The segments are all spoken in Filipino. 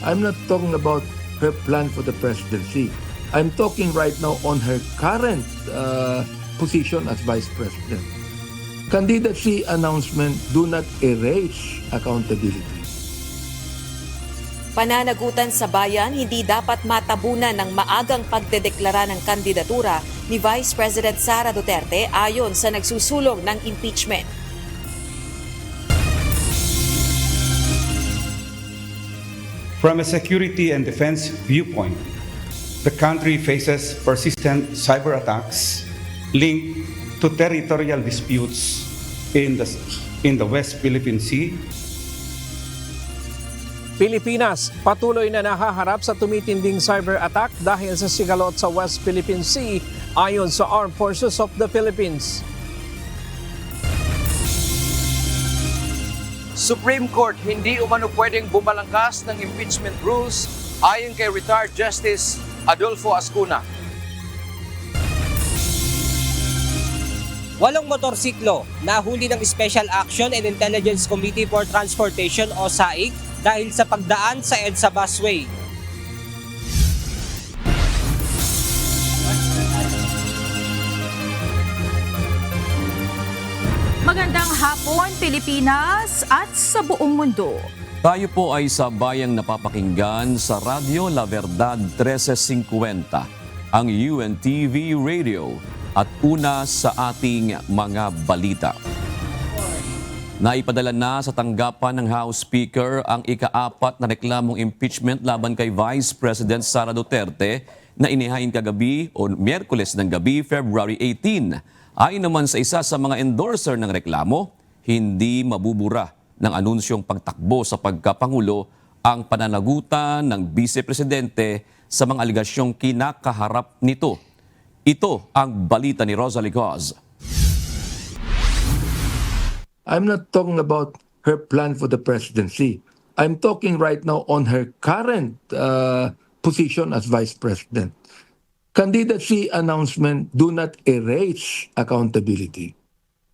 I'm not talking about her plan for the presidency. I'm talking right now on her current position as vice president. Candidacy announcement do not erase accountability. Pananagutan sa bayan, hindi dapat matabunan ng maagang pagdedeklara ng kandidatura ni Vice President Sara Duterte ayon sa nagsusulong ng impeachment. From a security and defense viewpoint, the country faces persistent cyber attacks linked to territorial disputes in the West Philippine Sea. Pilipinas patuloy na nahaharap sa tumitinding cyber attack dahil sa sigalot sa West Philippine Sea ayon sa Armed Forces of the Philippines. Supreme Court hindi umano pwedeng bumalangkas ng impeachment rules ayon kay retired Justice Adolfo Ascuna. 8 motorsiklo nahuli ng Special Action and Intelligence Committee for Transportation o SAIC dahil sa pagdaan sa EDSA busway. Magandang hapon, Pilipinas at sa buong mundo. Tayo po ay sa bayang napapakinggan sa Radyo La Verdad 1350, ang UNTV Radio at una sa ating mga balita. Naipadala na sa tanggapan ng House Speaker ang ika-4 na reklamong impeachment laban kay Vice President Sara Duterte na inihain kagabi o Miyerkules ng gabi, February 18. Ayon naman sa isa sa mga endorser ng reklamo, hindi mabubura ng anunsyong pagtakbo sa pagkapangulo ang pananagutan ng Vice Presidente sa mga aligasyong kinakaharap nito. Ito ang balita ni Rosalie Goz. I'm not talking about her plan for the presidency. I'm talking right now on her current position as vice president. Candidacy announcement do not erase accountability.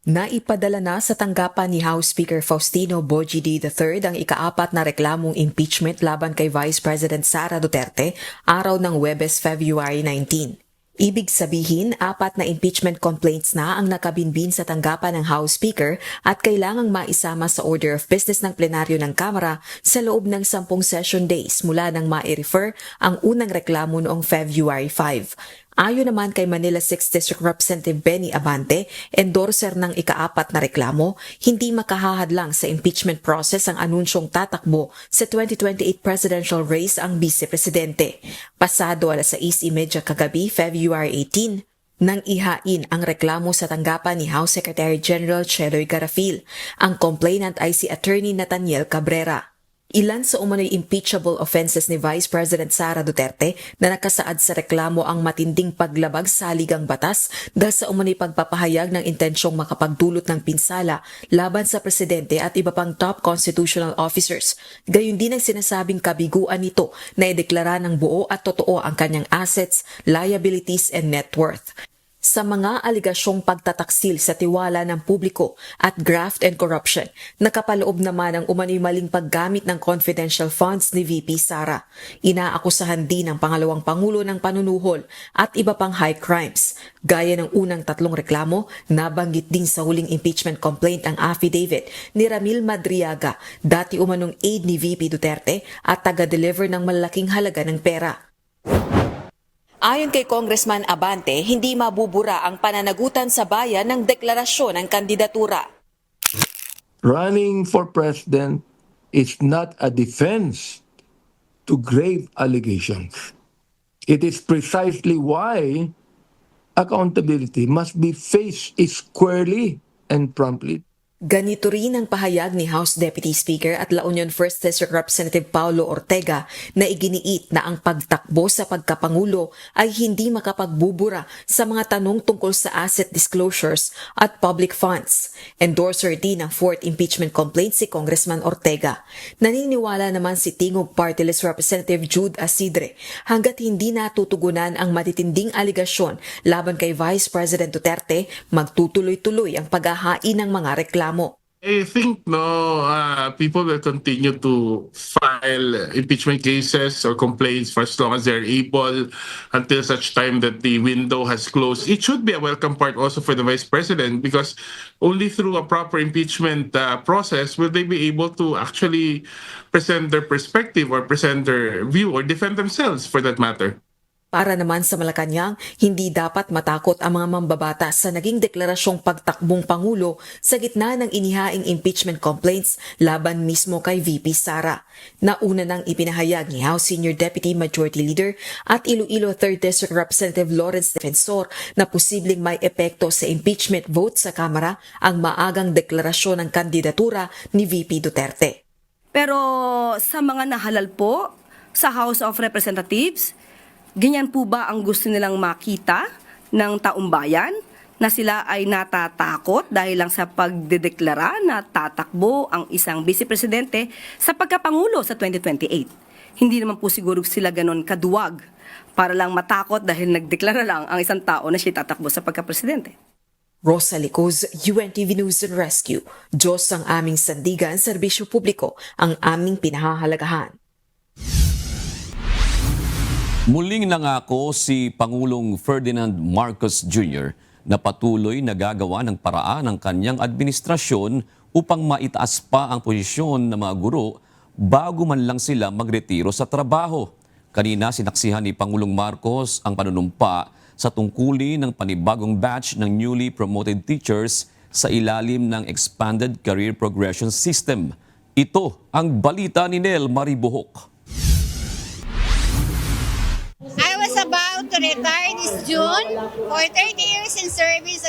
Naipadala na sa tanggapan ni House Speaker Faustino Bogie III ang ika-4 na reklamong impeachment laban kay Vice President Sara Duterte araw ng Huwebes, February 19. Ibig sabihin, 4 na impeachment complaints na ang nakabinbin sa tanggapan ng House Speaker at kailangang maisama sa order of business ng plenaryo ng Kamara sa loob ng 10 session days mula nang ma-refer ang unang reklamo noong February 5. Ayon naman kay Manila 6th District Representative Benny Abante, endorser ng ika-4 na reklamo, hindi makahahadlang sa impeachment process ang anunsyong tatakbo sa 2028 presidential race ang vice-presidente. Pasado 6:30 kagabi, February 18, nang ihain ang reklamo sa tanggapan ni House Secretary General Cheloy Garafil. Ang complainant ay si Attorney Nathaniel Cabrera. Ilan sa umano'y impeachable offenses ni Vice President Sara Duterte na nakasaad sa reklamo ang matinding paglabag sa ligang batas dahil sa umano'y pagpapahayag ng intensyong makapagdulot ng pinsala laban sa presidente at iba pang top constitutional officers. Gayon din ang sinasabing kabiguan nito na ideklara ng buo at totoo ang kanyang assets, liabilities, and net worth. Sa mga aligasyong pagtataksil sa tiwala ng publiko at graft and corruption, nakapaloob naman ang umano'y maling paggamit ng confidential funds ni VP Sara. Inaakusahan din ng pangalawang pangulo ng panunuhol at iba pang high crimes. Gaya ng unang 3 reklamo, nabanggit din sa huling impeachment complaint ang affidavit ni Ramil Madriaga, dati umanong aide ni VP Duterte at taga-deliver ng malaking halaga ng pera. Ayon kay Congressman Abante, hindi mabubura ang pananagutan sa bayan ng deklarasyon ng kandidatura. Running for president is not a defense to grave allegations. It is precisely why accountability must be faced squarely and promptly. Ganito rin ang pahayag ni House Deputy Speaker at La Union 1st District Representative Paulo Ortega na iginiit na ang pagtakbo sa pagkapangulo ay hindi makapagbubura sa mga tanong tungkol sa asset disclosures at public funds. Endorser din ng 4th impeachment complaint si Congressman Ortega. Naniniwala naman si Tingog Party List Representative Jude Asidre hanggat hindi natutugunan ang matitinding aligasyon laban kay Vice President Duterte, magtutuloy-tuloy ang paghahain ng mga reklamo. I think people will continue to file impeachment cases or complaints for as long as they're able until such time that the window has closed. It should be a welcome part also for the Vice President because only through a proper impeachment process will they be able to actually present their perspective or present their view or defend themselves for that matter. Para naman sa Malacanang, hindi dapat matakot ang mga mambabatas sa naging deklarasyong pagtakbong Pangulo sa gitna ng inihaing impeachment complaints laban mismo kay VP Sara. Nauna nang ipinahayag ni House Senior Deputy Majority Leader at Iloilo 3rd District Representative Lawrence Defensor na posibleng may epekto sa impeachment vote sa Kamara ang maagang deklarasyon ng kandidatura ni VP Duterte. Pero sa mga nahalal po sa House of Representatives, ganyan po ba ang gusto nilang makita ng taong bayan na sila ay natatakot dahil lang sa pagdedeklara na tatakbo ang isang Vice Presidente sa pagkapangulo sa 2028? Hindi naman po siguro sila ganon kaduwag para lang matakot dahil nagdeklara lang ang isang tao na siya tatakbo sa pagkapresidente. Rosa Licos, UNTV News and Rescue. Diyos ang aming sandigan, serbisyo publiko ang aming pinahahalagahan. Muling nangako si Pangulong Ferdinand Marcos Jr. na patuloy na gagawa ng paraan ng kanyang administrasyon upang maitaas pa ang posisyon ng mga guro bago man lang sila magretiro sa trabaho. Kanina sinaksihan ni Pangulong Marcos ang panunumpa sa tungkulin ng panibagong batch ng newly promoted teachers sa ilalim ng Expanded Career Progression System. Ito ang balita ni Nel Maribuhok. I was about to retire this June for 30 years in service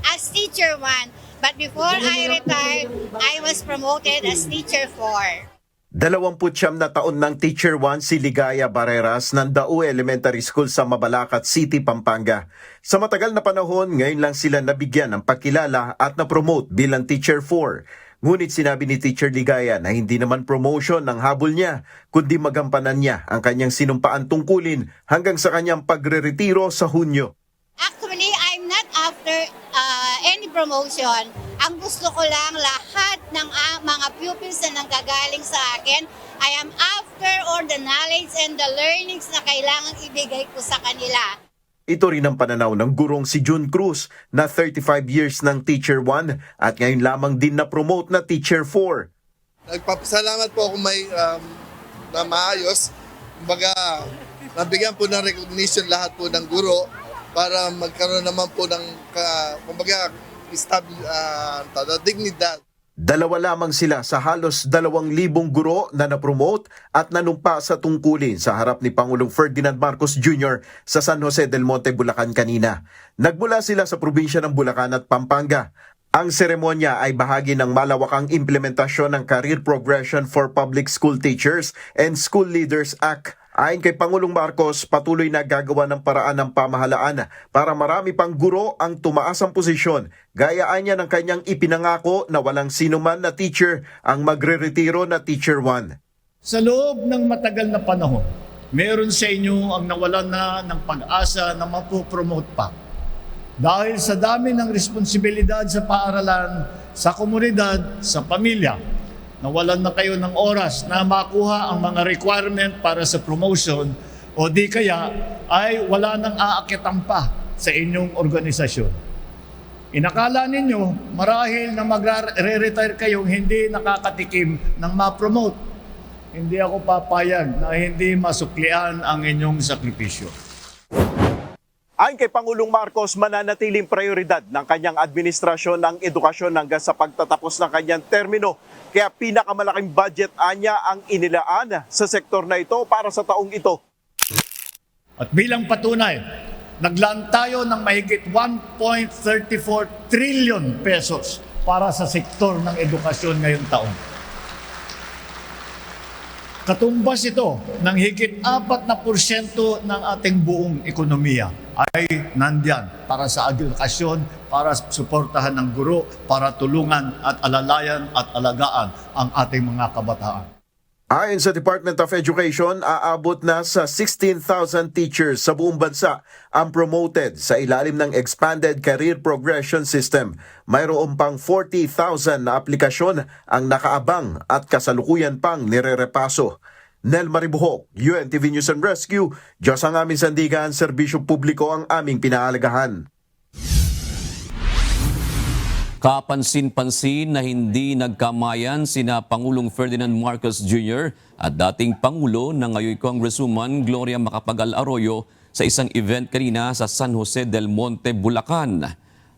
as Teacher 1. But before I retired, I was promoted as Teacher 4. 29 na taon ng Teacher 1 si Ligaya Barreras ng Dao Elementary School sa Mabalacat City, Pampanga. Sa matagal na panahon, ngayon lang sila nabigyan ng pagkilala at na-promote bilang Teacher 4. Ngunit sinabi ni Teacher Ligaya na hindi naman promotion ang habol niya, kundi magampanan niya ang kanyang sinumpaan tungkulin hanggang sa kanyang pagre-retiro sa Hunyo. Actually, I'm not after any promotion. Ang gusto ko lang lahat ng mga pupils na nanggagaling sa akin, I am after all the knowledge and the learnings na kailangan ibigay ko sa kanila. Ito rin ang pananaw ng gurong si June Cruz na 35 years ng Teacher 1 at ngayon lamang din na-promote na Teacher 4. Nagpapasalamat po ako na maayos. Kumbaga, nabigyan po ng recognition lahat po ng guro para magkaroon naman po ng dignidad. 2 lamang sila sa halos 2,000 guro na na-promote at nanumpa sa tungkulin sa harap ni Pangulong Ferdinand Marcos Jr. sa San Jose del Monte, Bulacan kanina. Nagmula sila sa probinsya ng Bulacan at Pampanga. Ang seremonya ay bahagi ng malawakang implementasyon ng Career Progression for Public School Teachers and School Leaders Act. Ayon kay Pangulong Marcos, patuloy na gagawa ng paraan ng pamahalaan para marami pang guro ang tumaas ang posisyon. Gayaan niya ng kanyang ipinangako na walang sinuman na teacher ang magre-retiro na Teacher 1. Sa loob ng matagal na panahon, meron sa inyo ang nawalan na ng pag-asa na mapopromote pa. Dahil sa dami ng responsibilidad sa paaralan, sa komunidad, sa pamilya, nawalan na kayo ng oras na makuha ang mga requirement para sa promotion o di kaya ay wala nang aakitan pa sa inyong organisasyon. Inakala ninyo marahil na magre-retire kayong hindi nakakatikim ng ma-promote. Hindi ako papayag na hindi masuklian ang inyong sakripisyo. Ayon kay Pangulong Marcos, mananatiling prioridad ng kanyang administrasyon ang edukasyon hanggang sa pagtatapos ng kanyang termino. Kaya pinakamalaking budget anya ang inilaan sa sektor na ito para sa taong ito. At bilang patunay, naglaan tayo ng mahigit 1.34 trillion pesos para sa sektor ng edukasyon ngayong taon. Katumbas ito ng higit 4% ng ating buong ekonomiya ay nandiyan para sa edukasyon, para suportahan ng guro, para tulungan at alalayan at alagaan ang ating mga kabataan. Ayon sa Department of Education, aabot na sa 16,000 teachers sa buong bansa ang promoted sa ilalim ng Expanded Career Progression System. Mayroon pang 40,000 na aplikasyon ang nakaabang at kasalukuyan pang nirerepaso. Nel Maribuhok, UNTV News and Rescue, Diyos ang aming sandigan, serbisyo publiko ang aming pinahalagahan. Kapansin-pansin na hindi nagkamayan sina Pangulong Ferdinand Marcos Jr. at dating Pangulo na ngayon Congresswoman Gloria Macapagal Arroyo sa isang event kanina sa San Jose del Monte, Bulacan.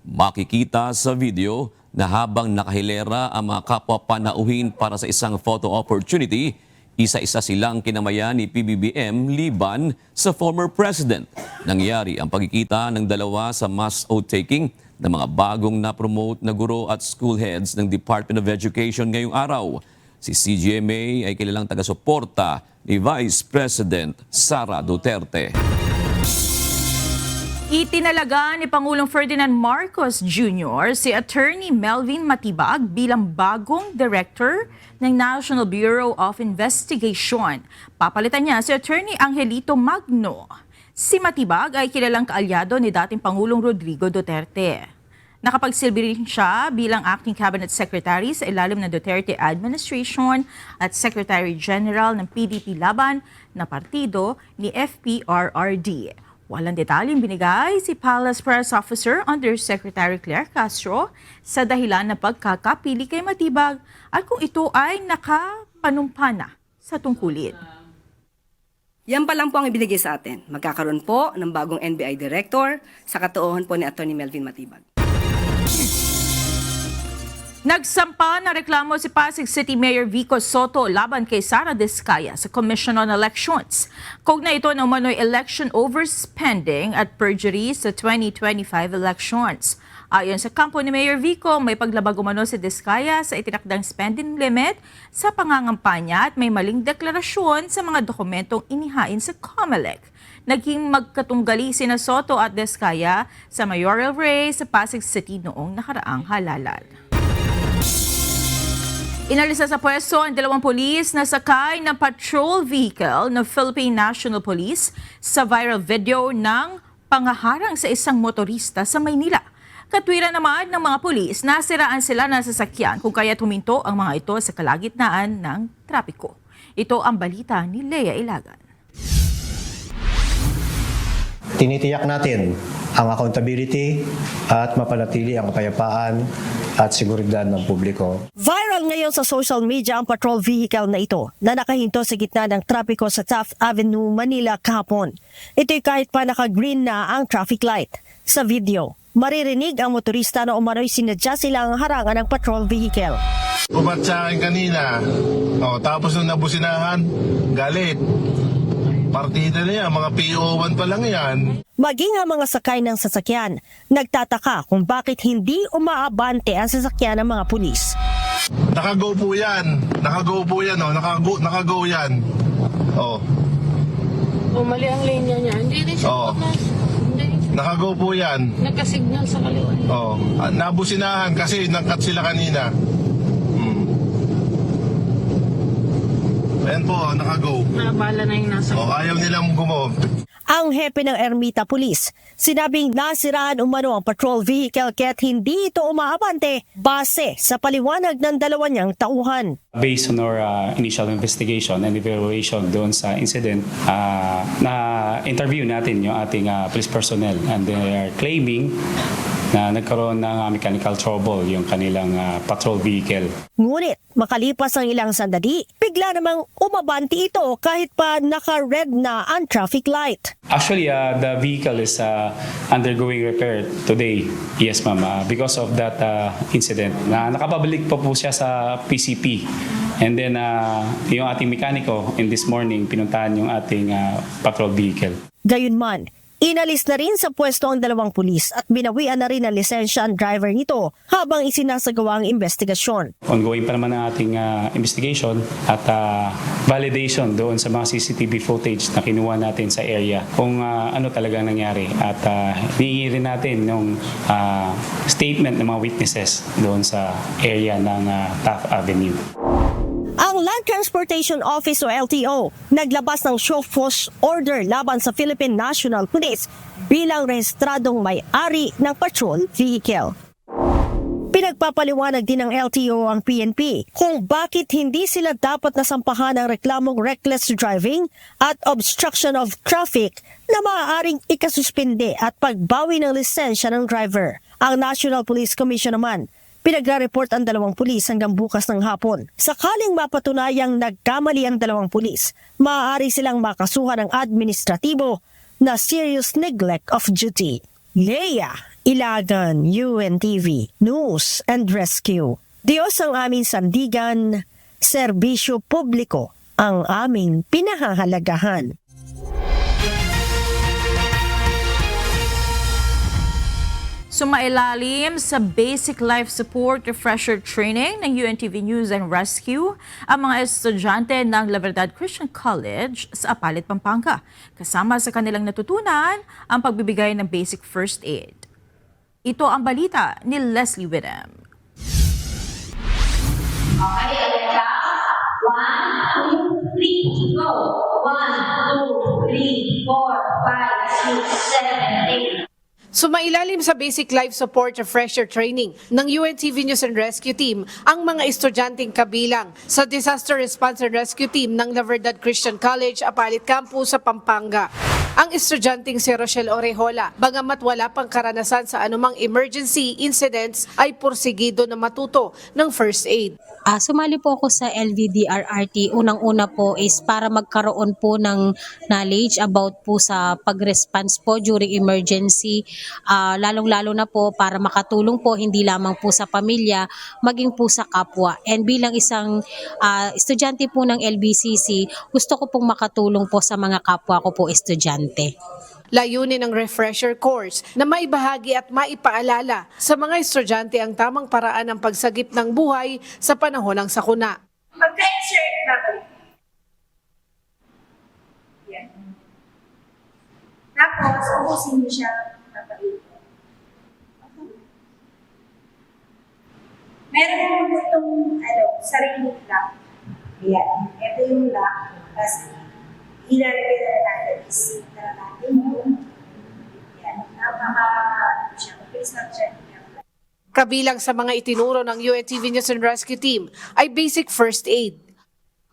Makikita sa video na habang nakahilera ang mga kapwa panauhin para sa isang photo opportunity, isa-isa silang kinamayan ni PBBM liban sa former president. Nangyari ang pagkikita ng dalawa sa mass oath-taking ng mga bagong na-promote na guro at school heads ng Department of Education ngayong araw. Si CGMA ay kilalang taga-suporta ni Vice President Sara Duterte. Itinalaga ni Pangulong Ferdinand Marcos Jr. si Attorney Melvin Matibag bilang bagong Director ng National Bureau of Investigation. Papalitan niya si Attorney Angelito Magno. Si Matibag ay kilalang kaalyado ni dating Pangulong Rodrigo Duterte. Nakapagsilbi rin siya bilang Acting Cabinet Secretary sa ilalim ng Duterte Administration at Secretary General ng PDP Laban na partido ni FPRRD. Walang detalyeng binigay si Palace Press Officer Undersecretary Claire Castro sa dahilan ng pagkakapili kay Matibag at kung ito ay nakapanumpa na sa tungkulin. Yan pa lang po ang ibinigay sa atin. Magkakaroon po ng bagong NBI Director sa katuohan po ni Atty. Melvin Matibag. Nagsampa na reklamo si Pasig City Mayor Vico Soto laban kay Sara Diskaya sa Commission on Elections. Kaugnay ito ng umano'y election overspending at perjury sa 2025 elections. Ayon sa kampo ni Mayor Vico, may paglabag umano si Diskaya sa itinakdang spending limit sa pangangampanya at may maling deklarasyon sa mga dokumentong inihain sa COMELEC. Naging magkatunggali sina Soto at Diskaya sa mayoral race sa Pasig City noong nakaraang halalan. Inalisa sa pwesto ang 2 pulis na sakay ng patrol vehicle ng Philippine National Police sa viral video ng pangaharang sa isang motorista sa Maynila. Katwiran naman ng mga pulis, nasiraan sila ng sasakyan kung kaya't huminto ang mga ito sa kalagitnaan ng trapiko. Ito ang balita ni Lea Ilagan. Tinitiyak natin ang accountability at mapanatili ang kapayapaan at seguridad ng publiko. Viral ngayon sa social media ang patrol vehicle na ito na nakahinto sa gitna ng trapiko sa Taft Avenue, Manila kahapon. Ito'y kahit pa naka-green na ang traffic light. Sa video, maririnig ang motorista na umano'y sinadya silang harangan ng patrol vehicle. Bumat sa akin kanina, tapos nung nabusinahan, galit. Partida na yan, mga PO1 pa lang yan. Maging ang mga sakay ng sasakyan, nagtataka kung bakit hindi umaabante ang sasakyan ng mga pulis. Nakago po yan, nakago yan. Mali ang linya niya, hindi rin siya Nakago po yan. Nagka-signal sa kaliwa. Nabusinahan kasi nag-cut sila kanina. Ayan po, nakago. Nabala na yung nasa. Ayaw nilang gumawa. Ang hepe ng Ermita Police, sinabing nasiraan umano ang patrol vehicle kaya't hindi ito umaabante base sa paliwanag ng dalawa niyang tauhan. Based on our initial investigation and evaluation doon sa incident, na-interview natin yung ating police personnel and they are claiming na nagkaroon ng mechanical trouble yung kanilang patrol vehicle. Ngunit makalipas ang ilang sandali, bigla namang umabanti ito kahit pa naka-red na ang traffic light. Actually, the vehicle is undergoing repair today. Yes, ma'am. Because of that incident, nakapabalik pa po siya sa PCP. And then, yung ating mekaniko in this morning, pinuntahan yung ating patrol vehicle. Gayunman, inalis na rin sa pwesto ang 2 pulis at binawian na rin ang lisensya ang driver nito habang isinasagawa ang investigasyon. Ongoing pa naman ang ating investigation at validation doon sa mga CCTV footage na kinuha natin sa area kung ano talaga nangyari at hihingi rin natin yung statement ng mga witnesses doon sa area ng Taft Avenue. Ang Land Transportation Office o LTO naglabas ng show force order laban sa Philippine National Police bilang rehistradong may-ari ng patrol vehicle. Pinagpapaliwanag din ng LTO ang PNP kung bakit hindi sila dapat nasampahan ng reklamong reckless driving at obstruction of traffic na maaaring ikasuspinde at pagbawi ng lisensya ng driver. Ang National Police Commission naman, pinagre-report ang 2 pulis hanggang bukas ng hapon. Sakaling mapatunayang nagkamali ang 2 pulis, maaari silang makasuhan ng administratibo na serious neglect of duty. Leia Ilagan, UNTV, News and Rescue. Diyos ang aming sandigan, serbisyo publiko ang aming pinahahalagahan. Sumailalim sa Basic Life Support Refresher Training ng UNTV News and Rescue ang mga estudyante ng La Verdad Christian College sa Apalit, Pampanga. Kasama sa kanilang natutunan ang pagbibigay ng basic first aid. Ito ang balita ni Leslie Widem. Okay, Alexa. 1, 2, 3, go. 1, 2, 3, 4, 5, 6, 7, 8. Sumailalim sa Basic Life Support Refresher Training ng UNTV News and Rescue Team ang mga estudyanteng kabilang sa Disaster Response and Rescue Team ng La Verdad Christian College, Apalit Campus sa Pampanga. Ang estudyanteng si Rochelle Orejola, bagamat wala pang karanasan sa anumang emergency incidents, ay porsigido na matuto ng first aid. Sumali po ako sa LVDRRT. Unang-una po is para magkaroon po ng knowledge about po sa pag-response po during emergency. Lalong-lalo na po para makatulong po hindi lamang po sa pamilya, maging po sa kapwa. And bilang isang estudyante po ng LBCC, gusto ko pong makatulong po sa mga kapwa ko po estudyante. Layunin ng refresher course na maibahagi at maipaalala sa mga estudyante ang tamang paraan ng pagsagip ng buhay sa panahon ng sakuna. Mag-insert na po. Yan. Tapos, ubusin niyo siya papalit. Meron po itong sariling lock. Yan. Ito yung lock. Tapos, ilalagay na natin is natin yung yan. Napaka siya. Mabilis lang siya. Kabilang sa mga itinuro ng UNTV News and Rescue Team ay basic first aid,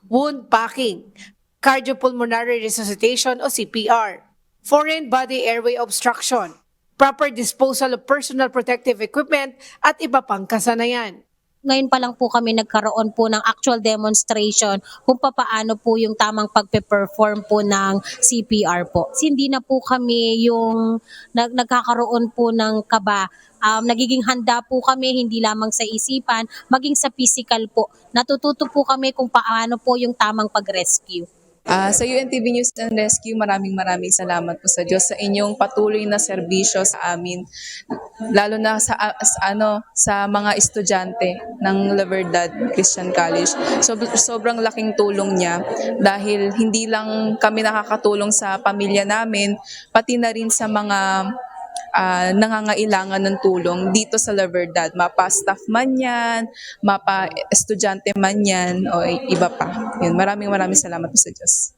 wound packing, cardiopulmonary resuscitation o CPR, foreign body airway obstruction, proper disposal of personal protective equipment at iba pang kasanayan. Ngayon pa lang po kami nagkaroon po ng actual demonstration kung paano po yung tamang pagpe-perform po ng CPR po. Hindi na po kami yung nagkakaroon po ng kaba. Nagiging handa po kami hindi lamang sa isipan, maging sa physical po. Natututo po kami kung paano po yung tamang pag-rescue. Sa UNTV News and Rescue, maraming salamat po sa Diyos sa inyong patuloy na serbisyo sa amin, lalo na sa mga estudyante ng La Verdad Christian College. Sobrang laking tulong niya dahil hindi lang kami nakakatulong sa pamilya namin, pati na rin sa mga nangangailangan ng tulong dito sa La Verdad. Mapa-staff man yan, mapa-estudyante man yan, o iba pa. Yun, maraming salamat po sa Diyos.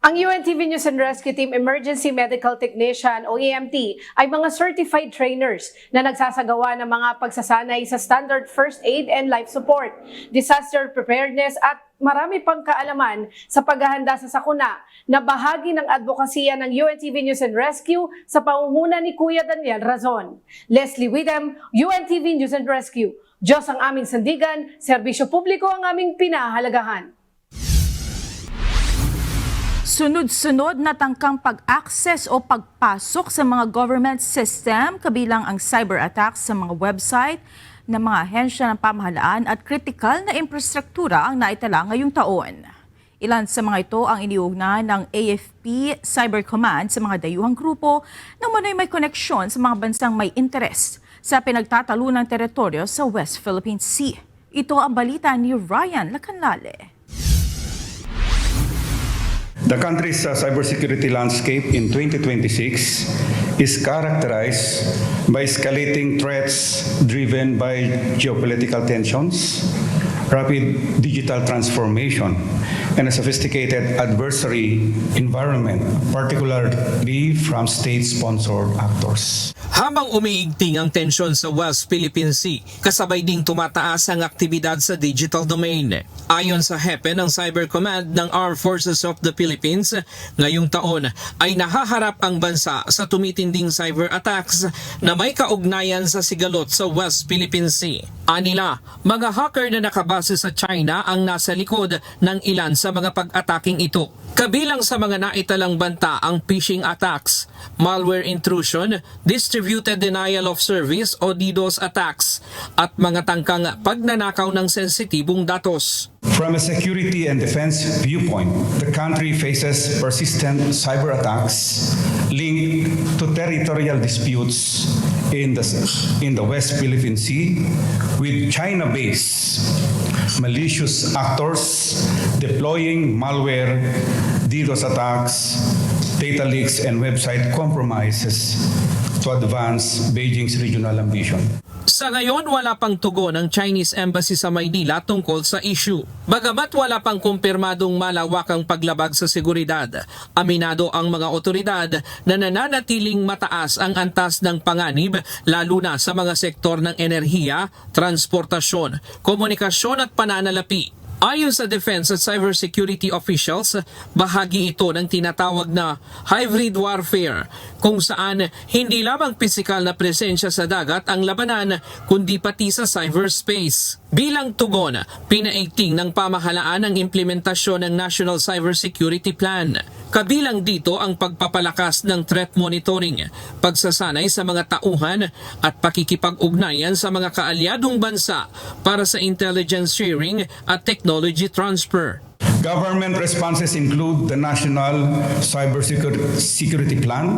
Ang UNTV News and Rescue Team Emergency Medical Technician o EMT ay mga certified trainers na nagsasagawa ng mga pagsasanay sa standard first aid and life support, disaster preparedness at marami pang kaalaman sa paghahanda sa sakuna na bahagi ng advokasya ng UNTV News and Rescue sa pamumuno ni Kuya Daniel Razon. Leslie Widem, UNTV News and Rescue. Diyos ang aming sandigan, serbisyo publiko ang aming pinahahalagahan. Sunod-sunod na tangkang pag-access o pagpasok sa mga government system, kabilang ang cyber attacks sa mga website ng mga ahensya ng pamahalaan at kritikal na infrastruktura ang naitala ngayong taon. Ilan sa mga ito ang iniugna ng AFP Cyber Command sa mga dayuhang grupo na manoy may koneksyon sa mga bansang may interes sa pinagtatalunang teritoryo sa West Philippine Sea. Ito ang balita ni Ryan Lacanlale. The country's cybersecurity landscape in 2026 is characterized by escalating threats driven by geopolitical tensions, rapid digital transformation, and a sophisticated adversary environment, particularly from state-sponsored actors. Habang umiigting ang tensyon sa West Philippine Sea, kasabay ding tumataas ang aktibidad sa digital domain. Ayon sa hepe ng Cyber Command ng Armed Forces of the Philippines, ngayong taon ay nahaharap ang bansa sa tumitinding cyber attacks na may kaugnayan sa sigalot sa West Philippine Sea. Anila, mga hacker na nakabase sa China ang nasa likod ng ilan sa mga pag-ataking ito. Kabilang sa mga naitalang banta ang phishing attacks, malware intrusion, distributed denial of service o DDoS attacks, at mga tangkang pagnanakaw ng sensitibong datos. From a security and defense viewpoint, the country faces persistent cyber attacks linked to territorial disputes in the West Philippine Sea with China-based malicious actors deploying malware, DDoS attacks, data leaks, and website compromises to advance Beijing's regional ambition. Sa ngayon, wala pang tugon ng Chinese Embassy sa Maynila tungkol sa issue. Bagamat wala pang kumpirmadong malawakang paglabag sa seguridad, aminado ang mga otoridad na nananatiling mataas ang antas ng panganib lalo na sa mga sektor ng enerhiya, transportasyon, komunikasyon at pananalapi. Ayon sa defense at cybersecurity officials, bahagi ito ng tinatawag na hybrid warfare, kung saan hindi lamang pisikal na presensya sa dagat ang labanan, kundi pati sa cyberspace. Bilang tugon, pinaigting ng pamahalaan ang implementasyon ng National Cybersecurity Plan. Kabilang dito ang pagpapalakas ng threat monitoring, pagsasanay sa mga tauhan at pakikipag-ugnayan sa mga kaalyadong bansa para sa intelligence sharing at technology transfer. Government responses include the National Cybersecurity Plan,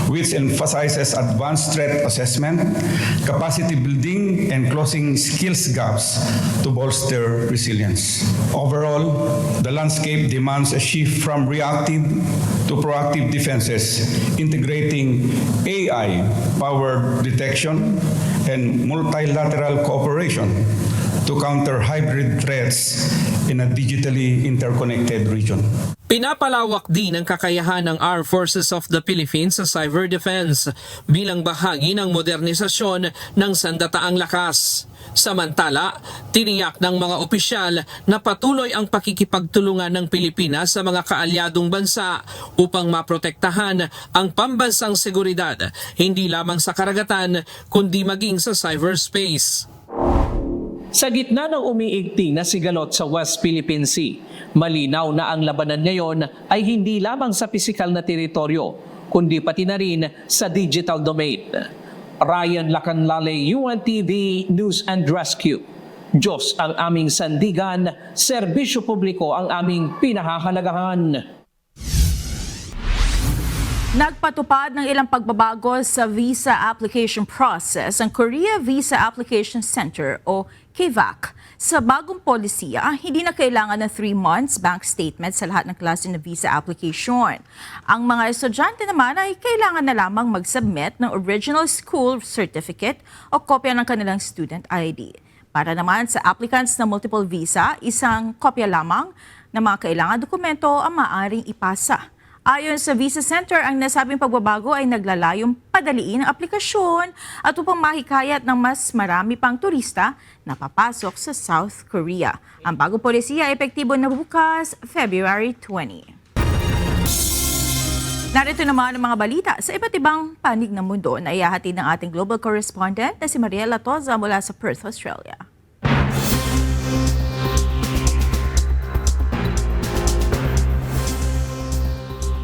which emphasizes advanced threat assessment, capacity building, and closing skills gaps to bolster resilience. Overall, the landscape demands a shift from reactive to proactive defenses, integrating AI-powered detection and multilateral cooperation to counter hybrid threats in a digitally interconnected region. Pinapalawak din ang kakayahan ng Armed Forces of the Philippines sa cyber defense bilang bahagi ng modernisasyon ng sandataang lakas. Samantala, tiniyak ng mga opisyal na patuloy ang pakikipagtulungan ng Pilipinas sa mga kaalyadong bansa upang maprotektahan ang pambansang seguridad, hindi lamang sa karagatan kundi maging sa cyberspace. Sa gitna ng umiigting na sigalot sa West Philippine Sea, malinaw na ang labanan ngayon ay hindi lamang sa pisikal na teritoryo, kundi pati na rin sa digital domain. Ryan Lacanlale, UNTV News and Rescue. Diyos ang aming sandigan, serbisyo publiko ang aming pinahahalagahan. Nagpatupad ng ilang pagbabago sa visa application process ang Korea Visa Application Center o KVAC. Sa bagong polisiya, hindi na kailangan ng 3 months bank statement sa lahat ng klase ng visa application. Ang mga estudyante naman ay kailangan na lamang mag-submit ng original school certificate o kopya ng kanilang student ID. Para naman sa applicants na multiple visa, isang kopya lamang ng mga kailangan dokumento ang maaaring ipasa. Ayon sa Visa Center, ang nasabing pagbabago ay naglalayong padaliin ang aplikasyon at upang mahikayat ng mas marami pang turista na papasok sa South Korea. Ang bagong polisiya ay epektibo na bukas, February 20. Narito naman ang mga balita sa iba't ibang panig ng mundo na ihahatid ng ating global correspondent na si Mariela Toza mula sa Perth, Australia.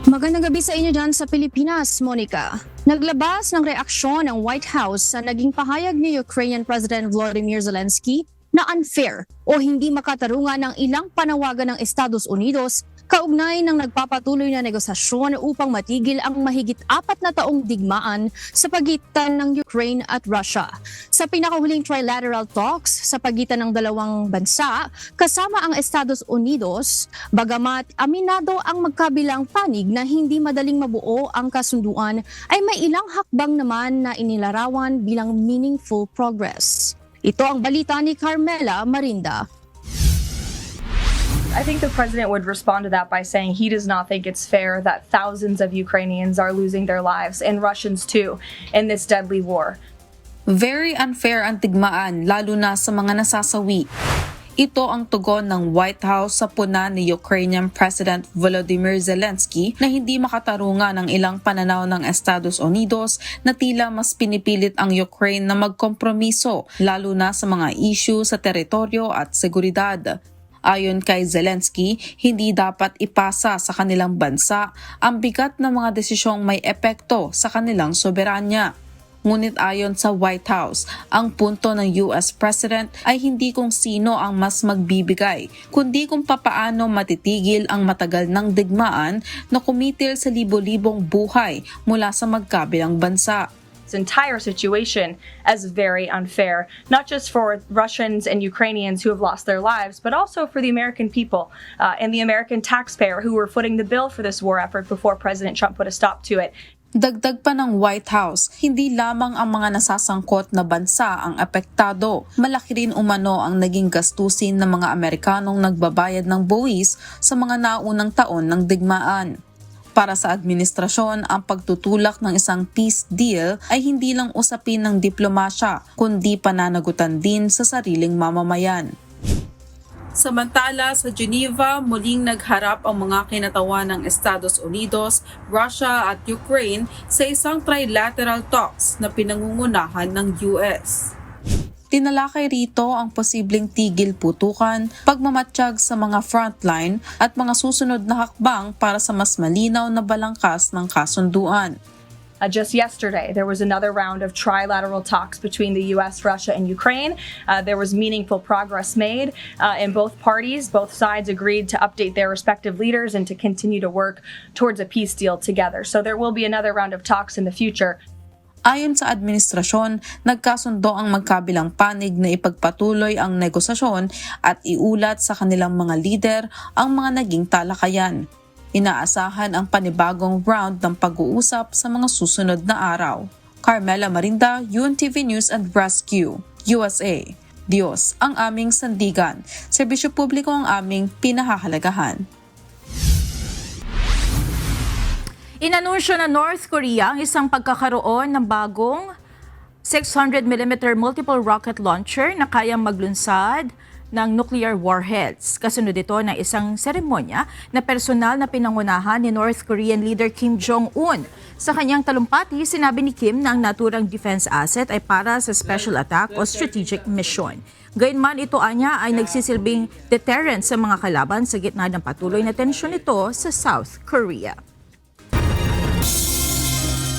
Magandang gabi sa inyo dyan sa Pilipinas, Monica. Naglabas ng reaksyon ng White House sa naging pahayag ni Ukrainian President Volodymyr Zelensky na unfair o hindi makatarungan ng ilang panawagan ng Estados Unidos kaugnay ng nagpapatuloy na negosasyon upang matigil ang mahigit 4 na taong digmaan sa pagitan ng Ukraine at Russia. Sa pinakahuling trilateral talks sa pagitan ng dalawang bansa, kasama ang Estados Unidos, bagamat aminado ang magkabilang panig na hindi madaling mabuo ang kasunduan, ay may ilang hakbang naman na inilarawan bilang meaningful progress. Ito ang balita ni Carmela Marinda. I think the president would respond to that by saying he does not think it's fair that thousands of Ukrainians are losing their lives, and Russians too, in this deadly war. Very unfair ang digmaan, lalo na sa mga nasasawi. Ito ang tugon ng White House sa puna ni Ukrainian President Volodymyr Zelensky na hindi makatarungan ng ilang pananaw ng Estados Unidos na tila mas pinipilit ang Ukraine na magkompromiso, lalo na sa mga issue sa teritoryo at seguridad. Ayon kay Zelensky, hindi dapat ipasa sa kanilang bansa ang bigat ng mga desisyong may epekto sa kanilang soberanya. Ngunit ayon sa White House, ang punto ng US President ay hindi kung sino ang mas magbibigay, kundi kung papaano matitigil ang matagal ng digmaan na kumitil sa libo-libong buhay mula sa magkabilang bansa. This entire situation as very unfair, not just for Russians and Ukrainians who have lost their lives, but also for the American people and the American taxpayer who were footing the bill for this war effort before President Trump put a stop to it. Dagdag pa ng White House, hindi lamang ang mga nasasangkot na bansa ang apektado. Malaki rin umano ang naging gastusin ng mga Amerikanong nagbabayad ng buwis sa mga naunang taon ng digmaan. Para sa administrasyon, ang pagtutulak ng isang peace deal ay hindi lang usapin ng diplomasya, kundi pananagutan din sa sariling mamamayan. Samantala, sa Geneva, muling nagharap ang mga kinatawan ng Estados Unidos, Russia at Ukraine sa isang trilateral talks na pinangungunahan ng US. Tinalakay rito ang posibleng tigil putukan, pagmamatsyag sa mga frontline at mga susunod na hakbang para sa mas malinaw na balangkas ng kasunduan. Just yesterday, there was another round of trilateral talks between the U.S., Russia, and Ukraine. There was meaningful progress made in both parties. Both sides agreed to update their respective leaders and to continue to work towards a peace deal together. So there will be another round of talks in the future. Ayon sa administrasyon, nagkasundo ang magkabilang panig na ipagpatuloy ang negosasyon at iulat sa kanilang mga lider ang mga naging talakayan. Inaasahan ang panibagong round ng pag-uusap sa mga susunod na araw. Carmela Marinda, UNTV News and Rescue, USA. Diyos ang aming sandigan. Serbisyo publiko ang aming pinahahalagahan. Inanunsyo na North Korea ang isang pagkakaroon ng bagong 600mm multiple rocket launcher na kayang maglunsad ng nuclear warheads. Kasunod ito ng isang seremonya na personal na pinangunahan ni North Korean leader Kim Jong-un. Sa kanyang talumpati, sinabi ni Kim na ang naturang defense asset ay para sa special attack o strategic mission. Gayunman, ito anya ay nagsisilbing deterrent sa mga kalaban sa gitna ng patuloy na tensyon nito sa South Korea.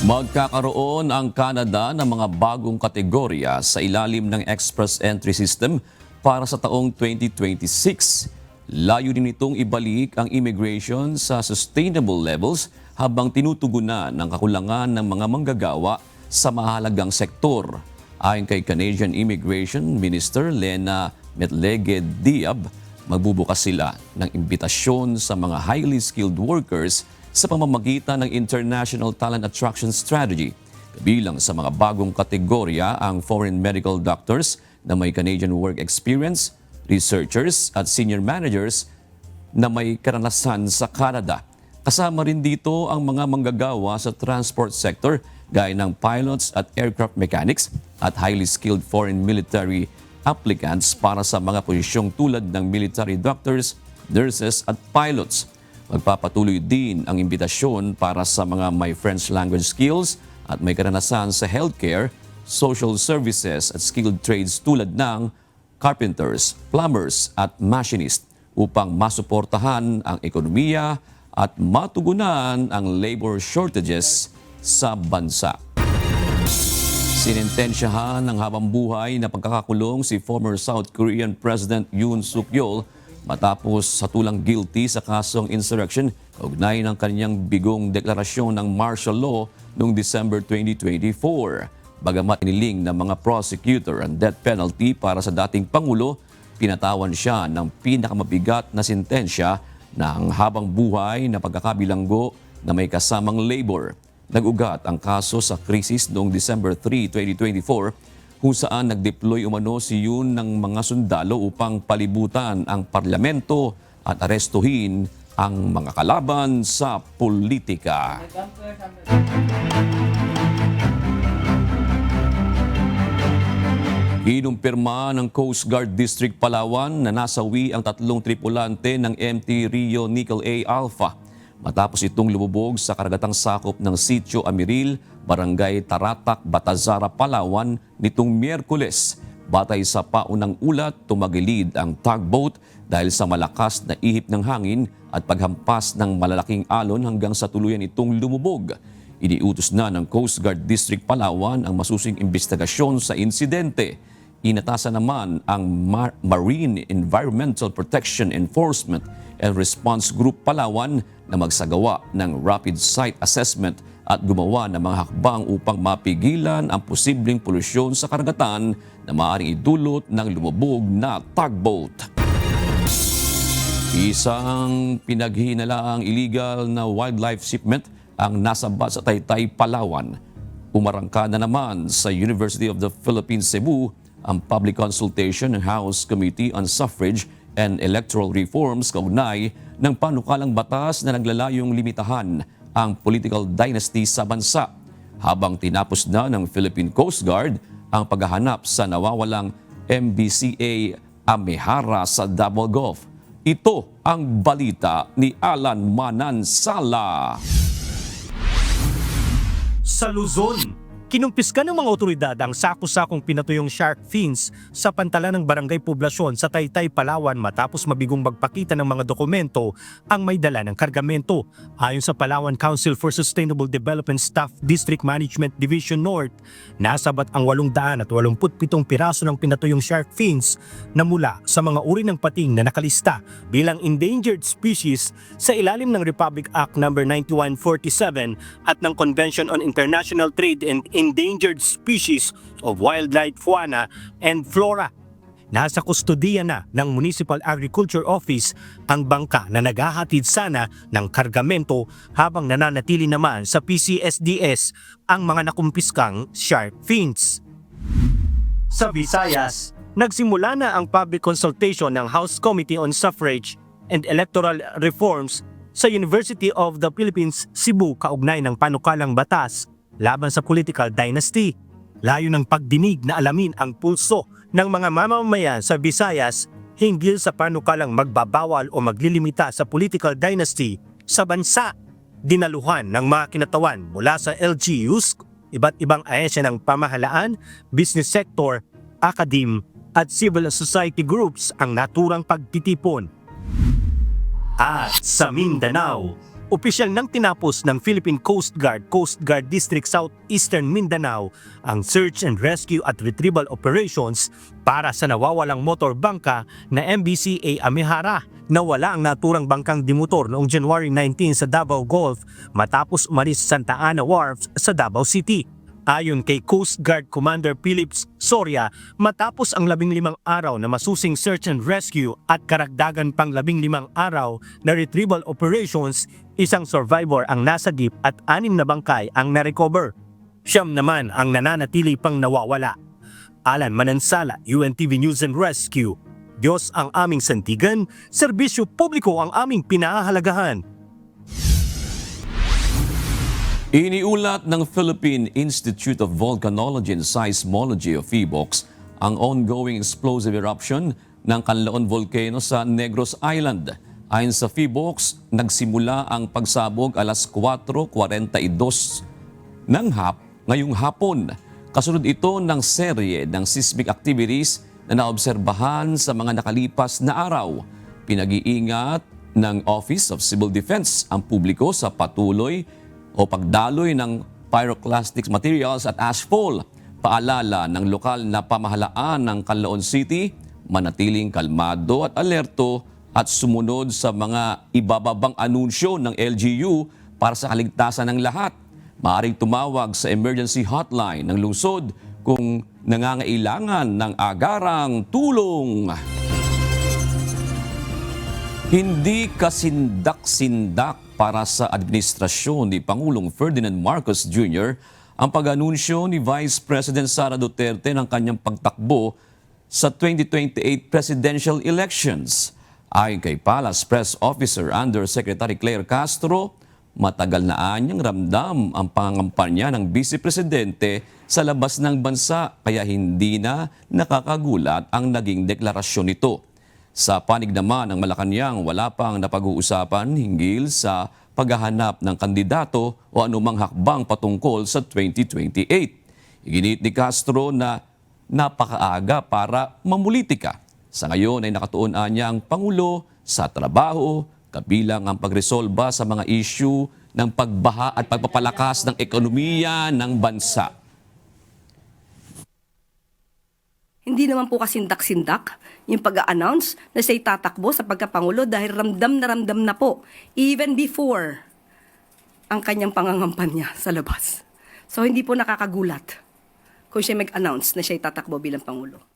Magkakaroon ang Canada ng mga bagong kategorya sa ilalim ng Express Entry System para sa taong 2026. Layunin nitong ibalik ang immigration sa sustainable levels habang tinutugunan ng kakulangan ng mga manggagawa sa mahalagang sektor. Ayon kay Canadian Immigration Minister Lena Metleged-Diab, magbubukas sila ng imbitasyon sa mga highly skilled workers sa pamamagitan ng International Talent Attraction Strategy. Kabilang sa mga bagong kategorya ang foreign medical doctors na may Canadian work experience, researchers at senior managers na may karanasan sa Canada. Kasama rin dito ang mga manggagawa sa transport sector gaya ng pilots at aircraft mechanics at highly skilled foreign military applicants para sa mga posisyong tulad ng military doctors, nurses at pilots. Magpapatuloy din ang imbitasyon para sa mga may French language skills at may karanasan sa healthcare, social services at skilled trades tulad ng carpenters, plumbers at machinist upang masuportahan ang ekonomiya at matugunan ang labor shortages sa bansa. Sinintensyahan ng habang buhay na pagkakakulong si former South Korean President Yoon Suk-yeol matapos satulang guilty sa kasong insurrection kaugnay ng kanyang bigong deklarasyon ng martial law noong December 2024. Bagamat iniling ng mga prosecutor ang death penalty para sa dating Pangulo, pinatawan siya ng pinakamabigat na sintensya ng habang buhay na pagkakabilanggo na may kasamang labor. Nag-ugat ang kaso sa krisis noong December 3, 2024 kung saan nag-deploy umano si Yoon ng mga sundalo upang palibutan ang parlamento at arestuhin ang mga kalaban sa politika. Kinumpirma ng Coast Guard District Palawan na nasawi ang 3 tripulante ng MT Rio Nickel A Alpha matapos itong lumubog sa karagatang sakop ng Sitio Amiril, Barangay Taratak, Batazara, Palawan nitong Miyerkules. Batay sa paunang ulat, tumagilid ang tugboat dahil sa malakas na ihip ng hangin at paghampas ng malalaking alon hanggang sa tuluyan itong lumubog. Iniutos na ng Coast Guard District Palawan ang masusing investigasyon sa insidente. Inatasan naman ang Marine Environmental Protection Enforcement and Response Group Palawan na magsagawa ng rapid site assessment at gumawa ng mga hakbang upang mapigilan ang posibleng polusyon sa karagatan na maaaring idulot ng lumubog na tugboat. Isang pinaghihinalaang illegal na wildlife shipment ang nasabat sa Taytay, Palawan. Umarangka na naman sa University of the Philippines, Cebu ang public consultation ng House Committee on Suffrage and Electoral Reforms kaugnay ng panukalang batas na naglalayong limitahan ang political dynasty sa bansa, habang tinapos na ng Philippine Coast Guard ang paghahanap sa nawawalang MBCA Amihara sa Davao Gulf. Ito ang balita ni Alan Manansala. Sa Luzon, kinumpiska ng mga otoridad ang sako-sakong pinatuyong shark fins sa pantalan ng barangay poblasyon sa Taytay, Palawan matapos mabigong magpakita ng mga dokumento ang may dala ng kargamento. Ayon sa Palawan Council for Sustainable Development Staff District Management Division North, nasabat ang 887 piraso ng pinatuyong shark fins na mula sa mga uri ng pating na nakalista bilang endangered species sa ilalim ng Republic Act No. 9147 at ng Convention on International Trade and Endangered Species of Wildlife, Fauna and Flora. Nasa kustodiya na ng Municipal Agriculture Office ang bangka na naghahatid sana ng kargamento habang nananatili naman sa PCSDS ang mga nakumpiskang shark fins. Sa Visayas, nagsimula na ang public consultation ng House Committee on Suffrage and Electoral Reforms sa University of the Philippines, Cebu kaugnay ng panukalang batas laban sa political dynasty. Layo ng pagdinig na alamin ang pulso ng mga mamamayan sa Visayas hinggil sa panukalang magbabawal o maglilimita sa political dynasty sa bansa. Dinaluhan ng mga kinatawan mula sa LGUs, iba't ibang ahensya ng pamahalaan, business sector, academe at civil society groups ang naturang pagtitipon. At sa Mindanao, opisyal nang tinapos ng Philippine Coast Guard District Southeastern Mindanao ang search and rescue at retrieval operations para sa nawawalang motor bangka na MBCA Amihara na wala ang naturang bangkang dimotor noong January 19 sa Davao Gulf matapos umalis sa Santa Ana Wharf sa Davao City. Ayon kay Coast Guard Commander Philips Soria, matapos ang 15 araw na masusing search and rescue at karagdagan pang 15 araw na retrieval operations, isang survivor ang nasagip at 6 na bangkay ang narecover. 9 naman ang nananatili pang nawawala. Alan Manansala, UNTV News and Rescue. Diyos ang aming sandigan, serbisyo publiko ang aming pinahahalagahan. Iniulat ng Philippine Institute of Volcanology and Seismology o PHIVOLCS ang ongoing explosive eruption ng Canlaon Volcano sa Negros Island. Ayon sa PHIVOLCS, nagsimula ang pagsabog alas 4:42 ngayong hapon. Kasunod ito ng serye ng seismic activities na naobserbahan sa mga nakalipas na araw. Pinag-iingat ng Office of Civil Defense ang publiko sa patuloy o pagdaloy ng pyroclastic materials at ashfall. Paalala ng lokal na pamahalaan ng Canlaon City, manatiling kalmado at alerto at sumunod sa mga ibababang anunsyo ng LGU para sa kaligtasan ng lahat. Maaaring tumawag sa emergency hotline ng lungsod kung nangangailangan ng agarang tulong. Hindi kasindak-sindak para sa administrasyon ni Pangulong Ferdinand Marcos Jr. ang pag-anunsyo ni Vice President Sara Duterte ng kanyang pagtakbo sa 2028 presidential elections. Ayon kay Palace Press Officer Undersecretary Claire Castro, matagal na anyang ramdam ang pangangampanya ng Vice Presidente sa labas ng bansa kaya hindi na nakakagulat ang naging deklarasyon nito. Sa panig naman ng Malacanang, wala pang napag-uusapan hinggil sa paghahanap ng kandidato o anumang hakbang patungkol sa 2028. Iginit ni Castro na napakaaga para mamulitika. Sa ngayon ay nakatuon niya ang Pangulo sa trabaho, kabilang ang pagresolba sa mga issue ng pagbaha at pagpapalakas ng ekonomiya ng bansa. Hindi naman po kasindak-sindak yung pag-a-announce na siya'y tatakbo sa pagkapangulo dahil ramdam na po even before ang kanyang pangangampanya sa labas. So hindi po nakakagulat kung siya mag-announce na siya'y tatakbo bilang Pangulo.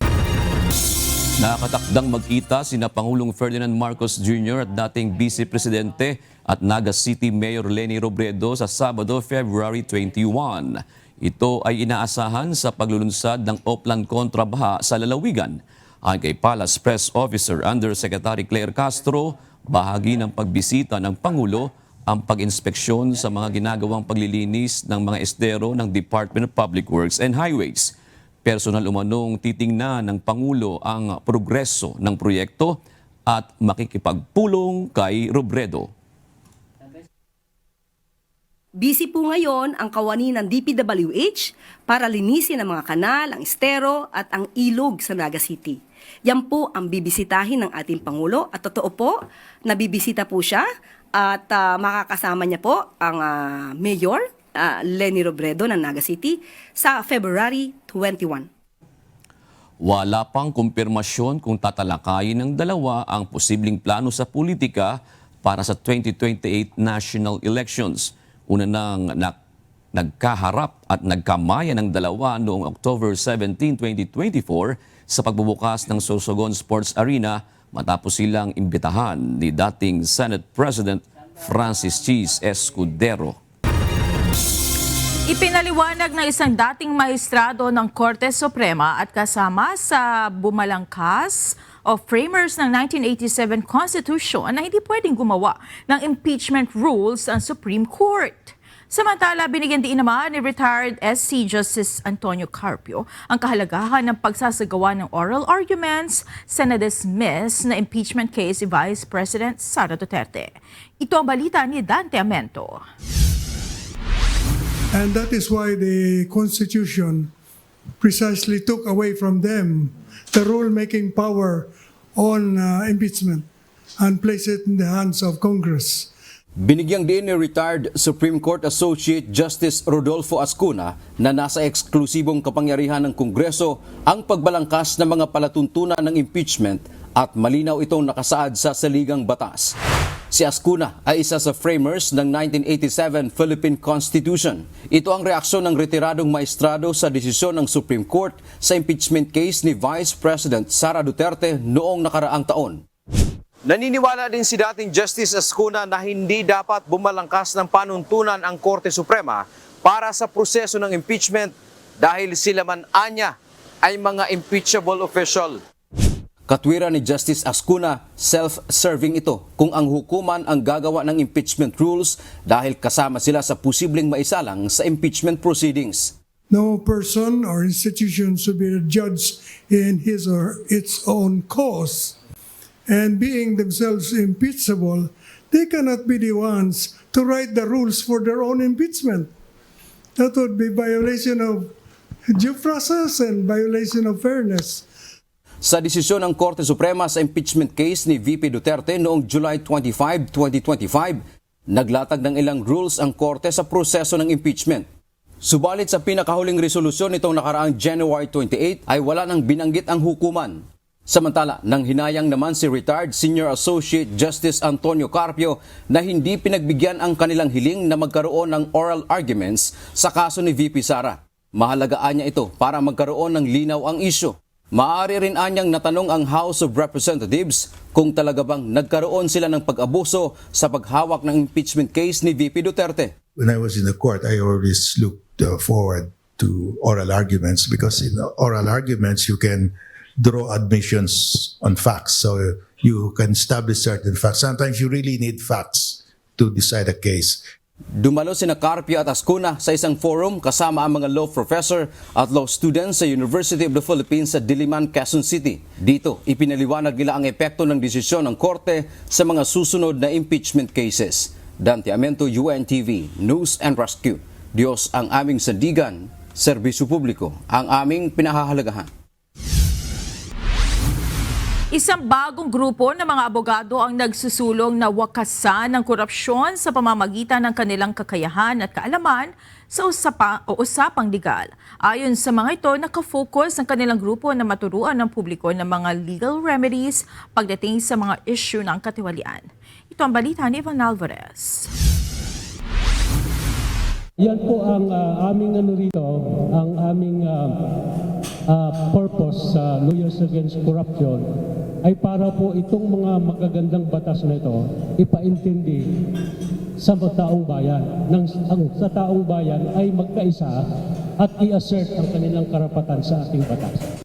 Nakatakdang magkita sina Pangulong Ferdinand Marcos Jr. at dating Vice Presidente at Naga City Mayor Leni Robredo sa Sabado, February 21. Ito ay inaasahan sa paglulunsad ng Oplan kontrabaha sa lalawigan. Ayon kay Palace Press Officer Undersecretary Claire Castro, bahagi ng pagbisita ng Pangulo ang pag-inspeksyon sa mga ginagawang paglilinis ng mga estero ng Department of Public Works and Highways. Personal umanong titingnan ng Pangulo ang progreso ng proyekto at makikipagpulong kay Robredo. Busy po ngayon ang kawani ng DPWH para linisin ang mga kanal, ang estero at ang ilog sa Naga City. Yan po ang bibisitahin ng ating Pangulo at totoo po, nabibisita po siya at makakasama niya po ang Mayor Leni Robredo ng Naga City sa February 21. Wala pang kumpirmasyon kung tatalakayin ng dalawa ang posibleng plano sa politika para sa 2028 national elections. Una nang nagkaharap at nagkamayan ng dalawa noong October 17, 2024 sa pagbubukas ng Sorsogon Sports Arena matapos silang imbitahan ni dating Senate President Francis Cheese Escudero. Ipinaliwanag ng isang dating maestrado ng Korte Suprema at kasama sa bumalangkas o framers ng 1987 Constitution na hindi pwedeng gumawa ng impeachment rules ang Supreme Court. Samantala, binigyan din naman ni retired SC Justice Antonio Carpio ang kahalagahan ng pagsasagawa ng oral arguments sa na-dismiss na impeachment case si Vice President Sara Duterte. Ito ang balita ni Dante Amento. And that is why the Constitution precisely took away from them the rule-making power on impeachment and placed it in the hands of Congress. Binigyang din ni retired Supreme Court Associate Justice Rodolfo Ascuna na nasa eksklusibong kapangyarihan ng Kongreso ang pagbalangkas ng mga palatuntunan ng impeachment at malinaw itong nakasaad sa saligang batas. Si Ascuna ay isa sa framers ng 1987 Philippine Constitution. Ito ang reaksyon ng retiradong maestrado sa desisyon ng Supreme Court sa impeachment case ni Vice President Sara Duterte noong nakaraang taon. Naniniwala din si dating Justice Ascuna na hindi dapat bumalangkas ng panuntunan ang Korte Suprema para sa proseso ng impeachment dahil sila man anya ay mga impeachable official. Katwiran ni Justice Ascuna, self-serving ito kung ang hukuman ang gagawa ng impeachment rules dahil kasama sila sa posibleng maisalang sa impeachment proceedings. No person or institution should be judged in his or its own cause. And being themselves impeachable, they cannot be the ones to write the rules for their own impeachment. That would be violation of due process and violation of fairness. Sa desisyon ng Korte Suprema sa impeachment case ni VP Duterte noong July 25, 2025, naglatag ng ilang rules ang Korte sa proseso ng impeachment. Subalit sa pinakahuling resolusyon nitong nakaraang January 28 ay wala nang binanggit ang hukuman. Samantala, nang hinayang naman si retired Senior Associate Justice Antonio Carpio na hindi pinagbigyan ang kanilang hiling na magkaroon ng oral arguments sa kaso ni VP Sara. Mahalagaan niya ito para magkaroon ng linaw ang isyu. Maaari rin anyang natanong ang House of Representatives kung talaga bang nagkaroon sila ng pag-abuso sa paghawak ng impeachment case ni VP Duterte. When I was in the court, I always looked forward to oral arguments because in oral arguments you can draw admissions on facts. So you can establish certain facts. Sometimes you really need facts to decide a case. Dumalo sina Carpio at Ascuna sa isang forum kasama ang mga law professor at law students sa University of the Philippines sa Diliman, Quezon City. Dito, ipinaliwanag nila ang epekto ng desisyon ng korte sa mga susunod na impeachment cases. Dante Amento, UNTV, News and Rescue. Diyos ang aming sandigan, serbisyo publiko ang aming pinahahalagahan. Isang bagong grupo ng mga abogado ang nagsusulong na wakasan ng korupsyon sa pamamagitan ng kanilang kakayahan at kaalaman sa usapang legal. Ayon sa mga ito, nakafocus ang kanilang grupo na maturuan ng publiko ng mga legal remedies pagdating sa mga issue ng katiwalian. Ito ang balita ni Ivan Alvarez. Yan po ang aming ang aming purpose sa Lawyers Against Corruption ay para po itong mga magagandang batas na ito ipaintindi sa taong bayan. Sa taong bayan ay magkaisa at i-assert ang kanilang karapatan sa ating batas.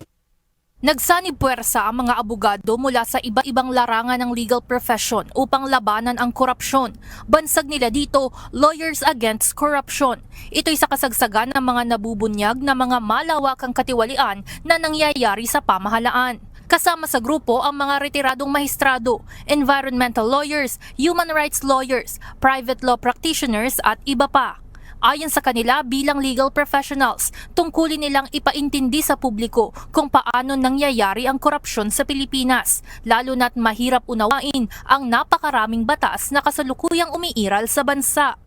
Nagsanib puwersa ang mga abogado mula sa iba-ibang larangan ng legal profession upang labanan ang korupsyon. Bansag nila dito, Lawyers Against Corruption. Ito'y sa kasagsagan ng mga nabubunyag na mga malawakang katiwalian na nangyayari sa pamahalaan. Kasama sa grupo ang mga retiradong mahistrado, environmental lawyers, human rights lawyers, private law practitioners at iba pa. Ayon sa kanila bilang legal professionals, tungkulin nilang ipaintindi sa publiko kung paano nangyayari ang korupsyon sa Pilipinas, lalo na't mahirap unawain ang napakaraming batas na kasalukuyang umiiral sa bansa.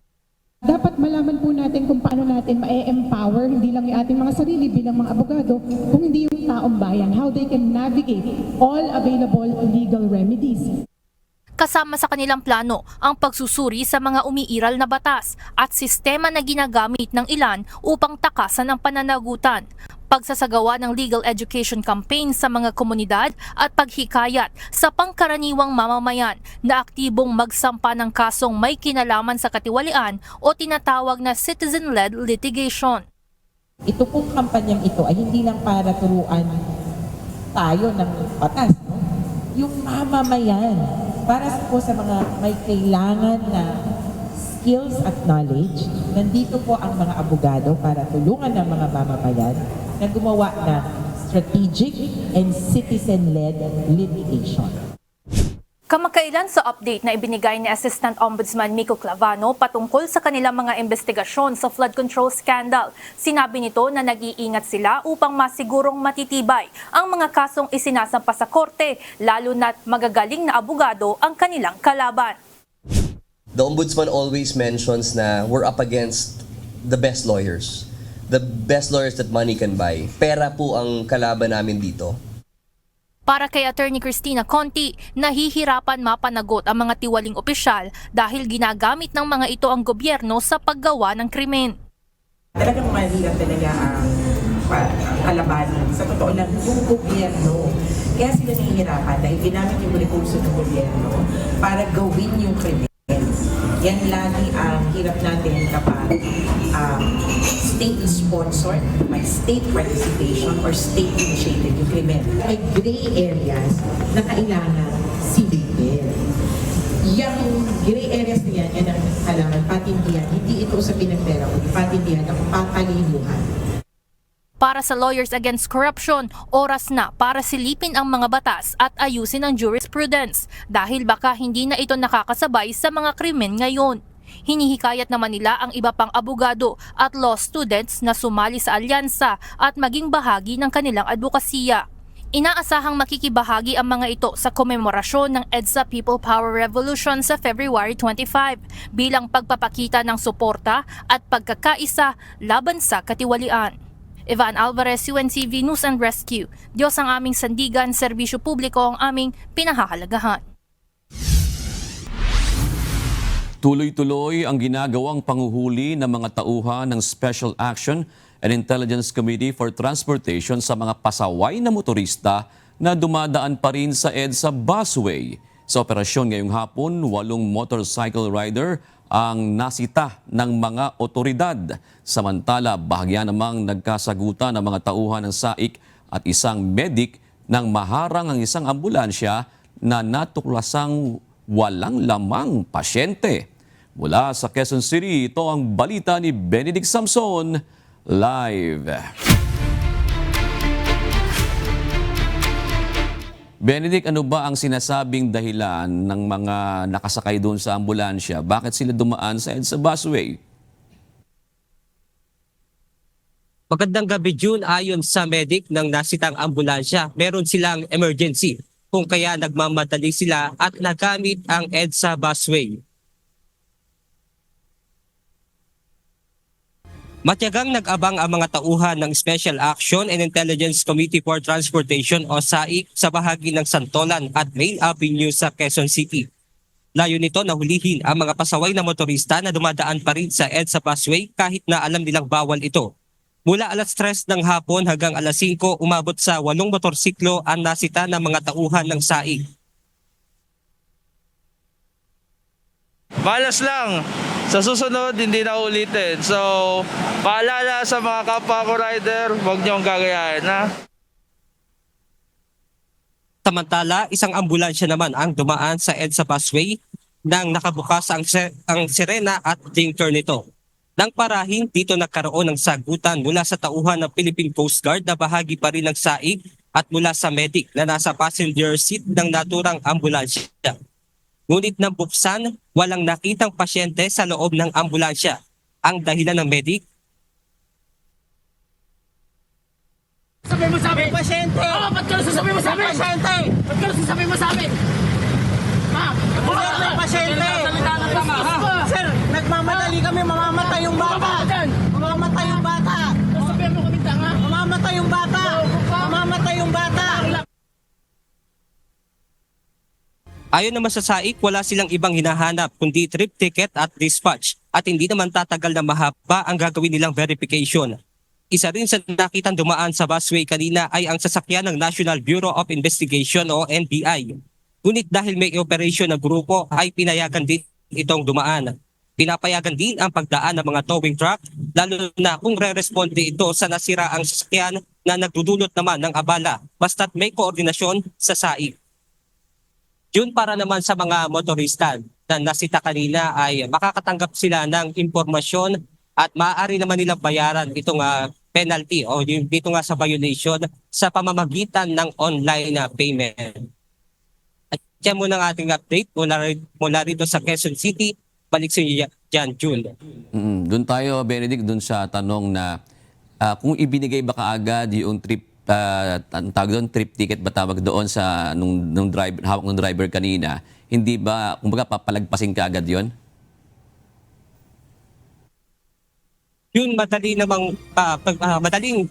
Dapat malaman po natin kung paano natin ma-empower hindi lang yung ating mga sarili bilang mga abogado, kung hindi yung taong bayan, how they can navigate all available legal remedies. Kasama sa kanilang plano ang pagsusuri sa mga umiiral na batas at sistema na ginagamit ng ilan upang takasan ang pananagutan, pagsasagawa ng legal education campaign sa mga komunidad at paghikayat sa pangkaraniwang mamamayan na aktibong magsampa ng kasong may kinalaman sa katiwalian o tinatawag na citizen-led litigation. Ito pong kampanyang ito ay hindi lang para turuan tayo ng batas, no? Yung mamamayan, para po sa mga may kailangan na skills at knowledge, nandito po ang mga abogado para tulungan ng mga mamamayan na gumawa ng strategic and citizen-led litigation. Kamakailan sa update na ibinigay ni Assistant Ombudsman Miko Clavano patungkol sa kanilang mga investigasyon sa flood control scandal, sinabi nito na nag-iingat sila upang masigurong matitibay ang mga kasong isinasampa sa korte, lalo na't magagaling na abogado ang kanilang kalaban. The Ombudsman always mentions na we're up against the best lawyers. The best lawyers that money can buy. Pera po ang kalaban namin dito. Para kay Attorney Cristina Conti, nahihirapan mapanagot ang mga tiwaling opisyal dahil ginagamit ng mga ito ang gobyerno sa paggawa ng krimen. Talagang mahirap talaga ang kalabanin. Sa totoo lang, yung gobyerno. Kaya sila nahihirapan dahil ginamit yung recurso ng gobyerno para gawin yung krimen. Yan lagi ang hirap natin kapag state-sponsored, may state participation or state-initiated yung krimen. May gray areas na kailangan silipin. Yung gray areas na yan ang kailangan patindihan. Hindi ito sa pinagpera, patindihan ang papalinuhan. Para sa Lawyers Against Corruption, oras na para silipin ang mga batas at ayusin ang jurisprudence dahil baka hindi na ito nakakasabay sa mga krimen ngayon. Hinihikayat naman nila ang iba pang abogado at law students na sumali sa alyansa at maging bahagi ng kanilang advokasya. Inaasahang makikibahagi ang mga ito sa komemorasyon ng EDSA People Power Revolution sa February 25 bilang pagpapakita ng suporta at pagkakaisa laban sa katiwalian. Ivan Alvarez, UNTV News and Rescue. Diyos ang aming sandigan, serbisyo publiko ang aming pinahahalagahan. Tuloy-tuloy ang ginagawang panguhuli ng mga tauhan ng Special Action and Intelligence Committee for Transportation sa mga pasaway na motorista na dumadaan pa rin sa EDSA busway. Sa operasyon ngayong hapon, 8 motorcycle rider ang nasita ng mga otoridad. Samantala, bahagya namang nagkasagutan ng mga tauhan ng SAIC at isang medic nang maharang ang isang ambulansya na natuklasang walang lamang pasyente. Mula sa Quezon City, ito ang balita ni Benedict Samson, live. Benedict, ano ba ang sinasabing dahilan ng mga nakasakay doon sa ambulansya? Bakit sila dumaan sa EDSA busway? Magandang gabi, June. Ayon sa medic ng nasitang ambulansya, meron silang emergency kung kaya nagmamadali sila at nagamit ang EDSA busway. Matyagang nag-abang ang mga tauhan ng Special Action and Intelligence Committee for Transportation o SAIC sa bahagi ng Santolan at Main Avenue sa Quezon City. Layo nito na hulihin ang mga pasaway na motorista na dumadaan pa rin sa EDSA busway kahit na alam nilang bawal ito. Mula alas 3 ng hapon hanggang alas 5, umabot sa 8 motorsiklo ang nasita ng mga tauhan ng SAIC. Malas lang. Sa susunod, hindi na ulitin. So, paalala sa mga kapwa ko rider, huwag niyong gagayahin, ha? Samantala, isang ambulansya naman ang dumaan sa EDSA busway nang nakabukas ang sirena at blinker nito. Nang parahin, dito nagkaroon ng sagutan mula sa tauhan ng Philippine Coast Guard na bahagi pa rin ng SAIC at mula sa medic na nasa passenger seat ng naturang ambulansya. Ngunit nang buksan, walang nakitang pasyente sa loob ng ambulansya. Ang dahilan ng medic, sabi mo sa amin, pasyente! Oo, ba't ka nasasabi mo sa amin? Pasyente! Ba't ka nasasabi mo sa amin? Ma, sir, may pasyente! Sir, nagmamadali kami, mamamatay yung bata! Mamamatay yung bata! Sabihan mo kami tanga? Mamamatay yung bata! Mamamatay yung bata! ayon naman sa SAIC, wala silang ibang hinahanap kundi trip ticket at dispatch at hindi naman tatagal na mahaba ang gagawin nilang verification. Isa rin sa nakitang dumaan sa busway kanina ay ang sasakyan ng National Bureau of Investigation o NBI. Ngunit dahil may operasyon na grupo ay pinayagan din itong dumaan. Pinapayagan din ang pagdaan ng mga towing truck lalo na kung re-responde ito sa nasira ang sasakyan na nagdudulot naman ng abala basta't may koordinasyon sa SAIC. Yun para naman sa mga motorista na nasita kanina ay makakatanggap sila ng impormasyon at maaari naman nilang bayaran itong penalty o yung dito nga sa violation sa pamamagitan ng online payment. At yan muna ang ating update mula rito sa Quezon City. Balik sa iyo dyan, June. Doon tayo, Benedict, doon sa tanong na kung ibinigay ba kaagad yung trip trip ticket ba tawag doon sa nung driver, hawak ng driver kanina, hindi ba kumbaga papalagpasin kaagad yon? Yun madali namang madaling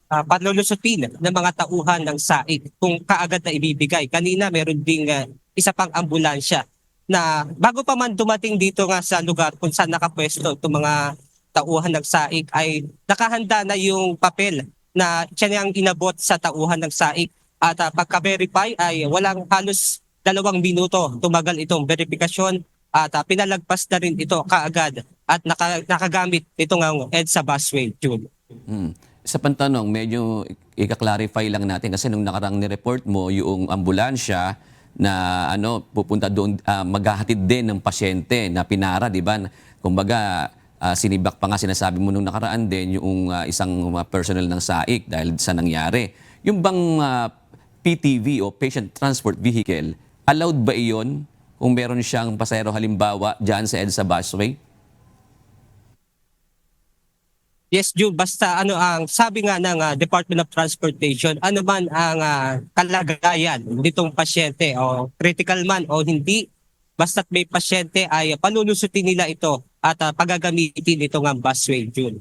panlulusutin ng mga tauhan ng SAIC kung kaagad na ibibigay. Kanina meron ding isa pang ambulansya na bago pa man dumating dito nga sa lugar kung saan nakapwesto itong mga tauhan ng SAIC ay nakahanda na yung papel na siya niyang inabot sa tauhan ng SAIC at pagka-verify ay walang halos 2 minuto tumagal itong verifikasyon at pinalagpas na rin ito kaagad at nakagamit ito ng EDSA busway, June. Sa pantanong, medyo ika-clarify lang natin kasi nung nakarang ni-report mo yung ambulansya na pupunta doon, maghahatid din ng pasyente na pinara, di ba? Kumbaga, sinibak pa nga sinasabi mo nung nakaraan din yung isang personnel ng SAIC dahil sa nangyari. Yung bang PTV o Patient Transport Vehicle, allowed ba iyon kung meron siyang pasahero halimbawa dyan sa EDSA busway? Yes, June. Basta ang sabi nga ng Department of Transportation, ano man ang kalagayan nitong pasyente o critical man o hindi, basta't may pasyente ay panulusutin nila ito at pagagamitin ito ng busway, June.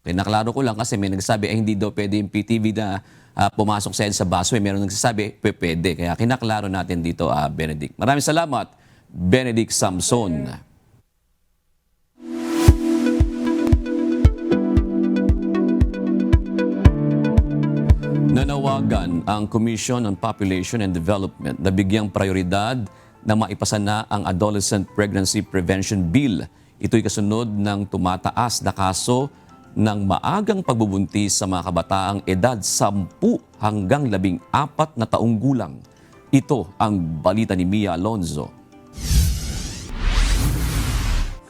Okay, naklaro ko lang kasi may nagsasabi ay hindi daw pwede yung PTV na pumasok sa EDSA busway. Meron nagsasabi pwede. Kaya kinaklaro natin dito, Benedict. Maraming salamat, Benedict Samson. Nanawagan ang Commission on Population and Development na bigyang prioridad na maipasa na ang Adolescent Pregnancy Prevention Bill. Ito'y kasunod ng tumataas na kaso ng maagang pagbubuntis sa mga kabataang edad 10 hanggang 14 na taong gulang. Ito ang balita ni Mia Alonzo.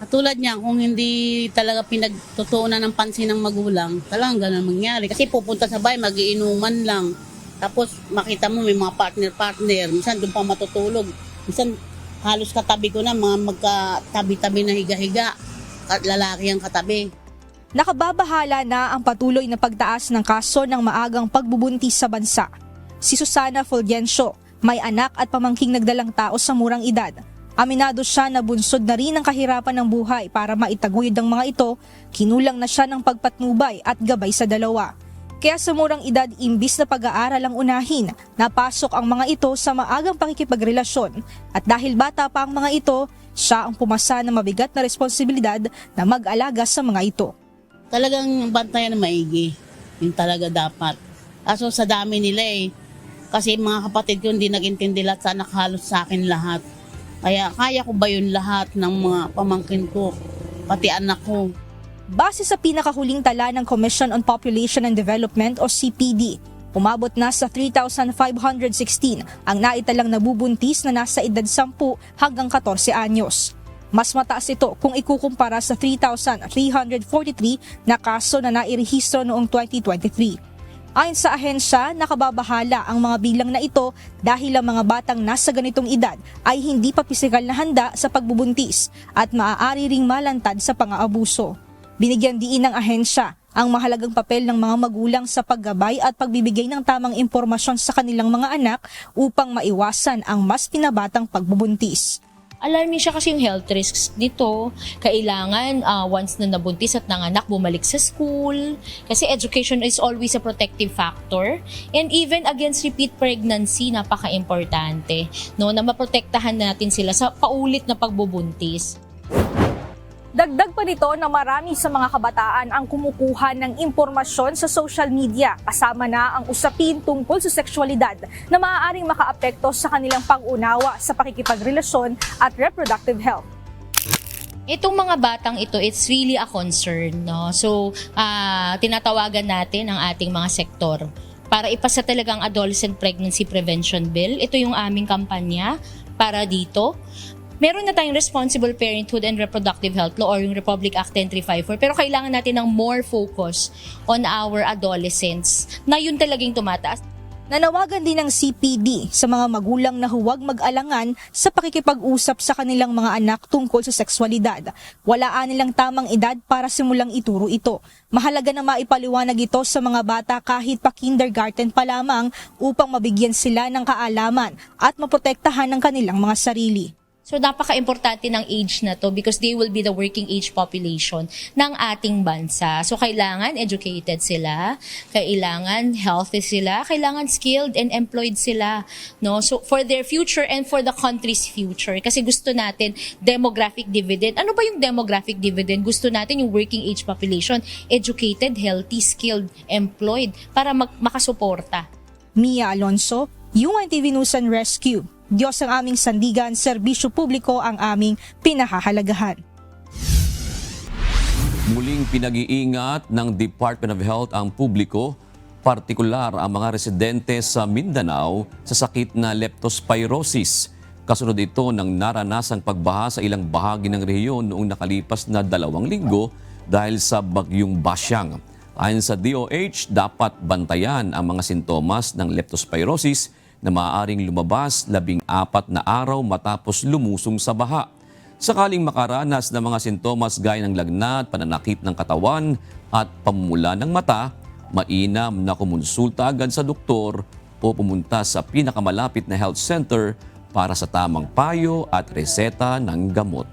Katulad niya, kung hindi talaga pinagtutuunan ng pansin ng magulang, talagang ganun mangyari. Kasi pupunta sa bahay, magiinuman lang. Tapos makita mo may mga partner-partner. Minsan doon pa matutulog. Minsan halos katabi ko na, mga magkatabi-tabi na higa-higa. At lalaki ang katabi. Nakababahala na ang patuloy na pagtaas ng kaso ng maagang pagbubuntis sa bansa. Si Susana Fulgencio, may anak at pamangking nagdalang tao sa murang edad. Aminado siya na bunsod na rin ang kahirapan ng buhay para maitaguyod ang mga ito, kinulang na siya ng pagpatnubay at gabay sa dalawa. Kaya sa murang edad, imbis na pag-aaral ang unahin, napasok ang mga ito sa maagang pakikipagrelasyon. At dahil bata pa ang mga ito, siya ang pumasa ng mabigat na responsibilidad na mag-alaga sa mga ito. Talagang bantayan na maigi. Yung talaga dapat. Kaso sa dami nila kasi mga kapatid ko hindi nag-intindi lahat, sana halos sa akin lahat. Kaya ko ba yun lahat ng mga pamangkin ko, pati anak ko. Base sa pinakahuling tala ng Commission on Population and Development o CPD, umabot na sa 3,516 ang naitalang nabubuntis na nasa edad 10 hanggang 14 anyos. Mas mataas ito kung ikukumpara sa 3,343 na kaso na nairehistro noong 2023. Ayon sa ahensya, nakababahala ang mga bilang na ito dahil ang mga batang nasa ganitong edad ay hindi pa pisikal na handa sa pagbubuntis at maaari ring malantad sa pang-aabuso. Binigyan diin ng ahensya ang mahalagang papel ng mga magulang sa paggabay at pagbibigay ng tamang impormasyon sa kanilang mga anak upang maiwasan ang mas pinabatang pagbubuntis. Alarming siya kasi yung health risks nito. Kailangan once na nabuntis at nanganak, bumalik sa school. Kasi education is always a protective factor. And even against repeat pregnancy, napaka-importante. No, na maprotektahan natin sila sa paulit na pagbubuntis. Dagdag pa nito na marami sa mga kabataan ang kumukuha ng impormasyon sa social media kasama na ang usapin tungkol sa sexualidad na maaaring makaapekto sa kanilang pag-unawa sa pakikipagrelasyon at reproductive health. Itong mga batang ito, it's really a concern. No? So, tinatawagan natin ang ating mga sektor para ipasa talagang Adolescent Pregnancy Prevention Bill. Ito yung aming kampanya para dito. Meron na tayong Responsible Parenthood and Reproductive Health Law or yung Republic Act 10354, pero kailangan natin ng more focus on our adolescents na yun talagang tumataas. Nanawagan din ng CPD sa mga magulang na huwag mag-alangan sa pakikipag-usap sa kanilang mga anak tungkol sa sexualidad. Walaan nilang tamang edad para simulang ituro ito. Mahalaga na maipaliwanag ito sa mga bata kahit pa kindergarten pa lamang upang mabigyan sila ng kaalaman at maprotektahan ng kanilang mga sarili. So napaka-importante ng age na to because they will be the working age population ng ating bansa. So kailangan educated sila, kailangan healthy sila, kailangan skilled and employed sila, no? So for their future and for the country's future. Kasi gusto natin demographic dividend. Ano ba yung demographic dividend? Gusto natin yung working age population, educated, healthy, skilled, employed para makasuporta. Mia Alonzo, UNTV News and Rescue. Diyos ang aming sandigan, serbisyo publiko ang aming pinahahalagahan. Muling pinag-iingat ng Department of Health ang publiko, partikular ang mga residente sa Mindanao sa sakit na leptospirosis. Kasunod ito ng naranasang pagbaha sa ilang bahagi ng rehiyon noong nakalipas na 2 linggo dahil sa bagyong Basyang. Ayon sa DOH, dapat bantayan ang mga sintomas ng leptospirosis na maaaring lumabas 14 na araw matapos lumusong sa baha. Sakaling makaranas ng mga sintomas gaya ng lagnat, pananakit ng katawan at pamumula ng mata, mainam na kumonsulta agad sa doktor o pumunta sa pinakamalapit na health center para sa tamang payo at reseta ng gamot.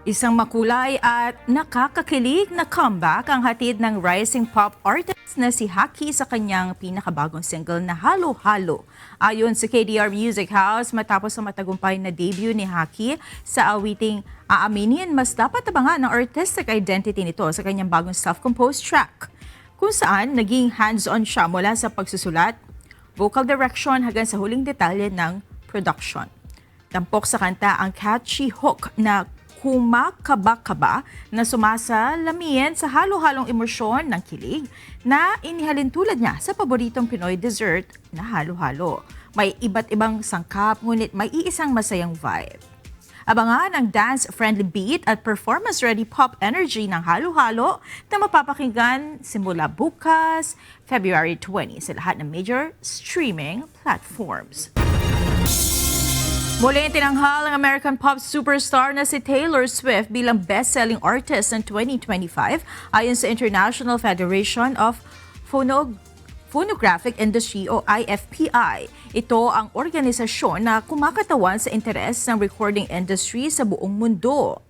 Isang makulay at nakakakilig na comeback ang hatid ng rising pop artist na si Haki sa kanyang pinakabagong single na Halo Halo. Ayon sa KDR Music House, matapos ang matagumpay na debut ni Haki sa awiting Aaminin, mas dapat abangan ang artistic identity nito sa kanyang bagong self-composed track, kung saan naging hands-on siya mula sa pagsusulat, vocal direction hanggang sa huling detalye ng production. Tampok sa kanta ang catchy hook na kumakaba-kaba na sumasalamin sa halo-halong emosyon ng kilig na inihalin tulad niya sa paboritong Pinoy dessert na halo-halo. May iba't ibang sangkap ngunit may iisang masayang vibe. Abangan ang dance-friendly beat at performance-ready pop energy ng halo-halo na mapapakinggan simula bukas, February 20 sa lahat ng major streaming platforms. Muling tinanghal ang American pop superstar na si Taylor Swift bilang best-selling artist ng 2025 ayon sa International Federation of Phonographic Industry o IFPI. Ito ang organisasyon na kumakatawan sa interes ng recording industry sa buong mundo.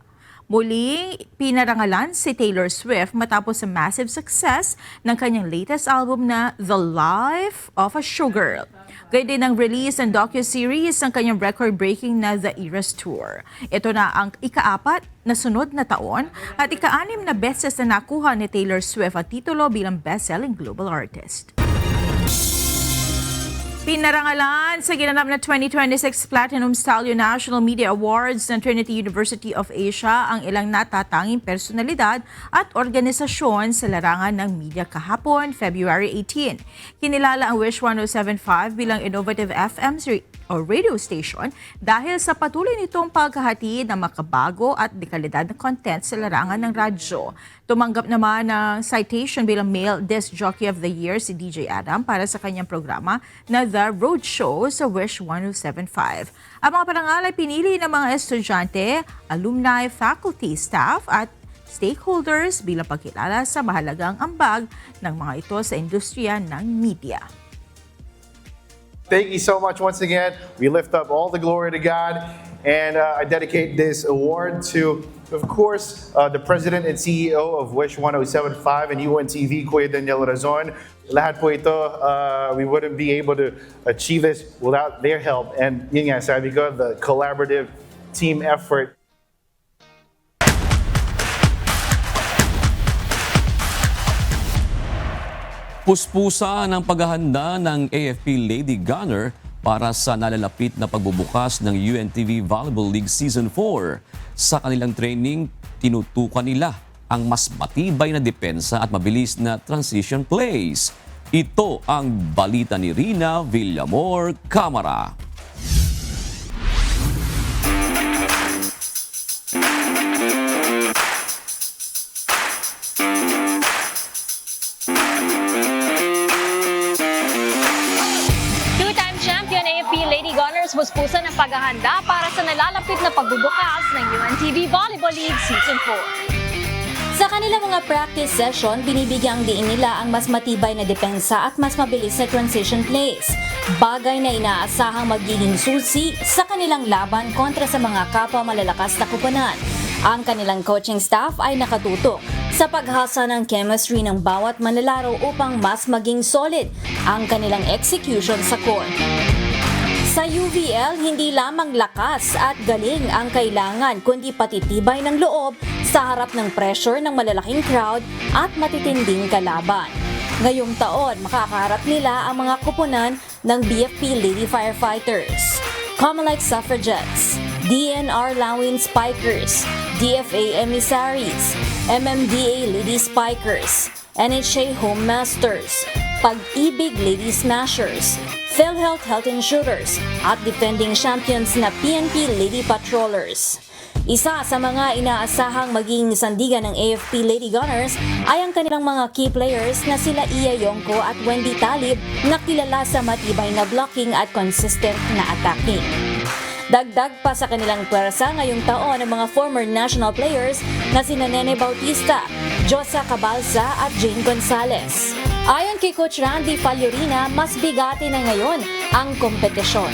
Muling pinarangalan si Taylor Swift matapos sa massive success ng kanyang latest album na The Life of a Showgirl. Gaya din ang release ng docuseries ng kanyang record-breaking na The Eras Tour. Ito na ang ika-4 na sunod na taon at ika-6 na beses na nakuha ni Taylor Swift ang titulo bilang best-selling global artist. Pinarangalan sa ginanap na 2026 Platinum Stallion National Media Awards ng Trinity University of Asia ang ilang natatanging personalidad at organisasyon sa larangan ng media kahapon, February 18. Kinilala ang Wish 1075 bilang innovative FM o radio station dahil sa patuloy nitong paghahatid ng makabago at dekalidad na content sa larangan ng radyo. Tumanggap naman ng citation bilang Male Disc Jockey of the Year si DJ Adam para sa kanyang programa na The Road Show sa Wish 1075. Ang mga parangal ay pinili ng mga estudyante, alumni, faculty, staff at stakeholders bilang pagkilala sa mahalagang ambag ng mga ito sa industriya ng media. Thank you so much once again. We lift up all the glory to God, and I dedicate this award to, of course, the President and CEO of Wish 1075 and UNTV, Kuya Daniel Razon. Lahat po ito, we wouldn't be able to achieve this without their help. And yun nga, sabi ko, the collaborative team effort. Puspusa ng paghahanda ng AFP Lady Gunner para sa nalalapit na pagbubukas ng UNTV Volleyball League Season 4. Sa kanilang training, tinutukan nila ang mas matibay na depensa at mabilis na transition plays. Ito ang balita ni Rina Villamor Camara. Puspusan ng paghahanda para sa nalalapit na pagbubukas ng UNTV Volleyball League Season 4. Sa kanilang mga practice session, binibigyang diin nila ang mas matibay na depensa at mas mabilis na transition plays. Bagay na inaasahang magiging susi sa kanilang laban kontra sa mga kapwa malalakas na koponan. Ang kanilang coaching staff ay nakatutok sa paghasa ng chemistry ng bawat manlalaro upang mas maging solid ang kanilang execution sa court. Sa UVL, hindi lamang lakas at galing ang kailangan kundi pati tibay ng loob sa harap ng pressure ng malalaking crowd at matitinding kalaban. Ngayong taon, makakaharap nila ang mga koponan ng BFP Lady Firefighters, Comelec Suffragettes, DNR Lawin Spikers, DFA Emissaries, MMDA Lady Spikers, NHA Home Masters, Pag-ibig Lady Smashers, PhilHealth Health Insurers at defending champions na PNP Lady Patrollers. Isa sa mga inaasahang maging sandigan ng AFP Lady Gunners ay ang kanilang mga key players na sila Iya Yongko at Wendy Talib na kilala sa matibay na blocking at consistent na attacking. Dagdag pa sa kanilang pwersa ngayong taon ang mga former national players na sina Nene Bautista, Josa Cabalza at Jane Gonzalez. Ayon kay Coach Randy Faliorina, mas bigati na ngayon ang kompetisyon.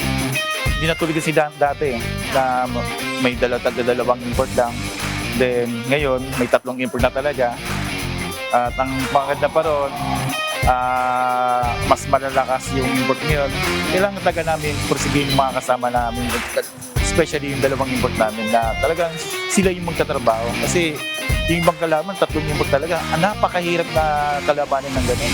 Hindi na tulad kasi dati na may dalawang import lang. Then ngayon, may 3 import na talaga. At ang maganda pa ron, mas malalakas yung import ngayon. Kailangan talaga namin pursigin yung mga kasama namin, especially yung 2 import namin na talagang sila yung magtatrabaho. Kasi yung ibang kalaban, 3 import talaga. Napakahirap na kalabanin ng ganun.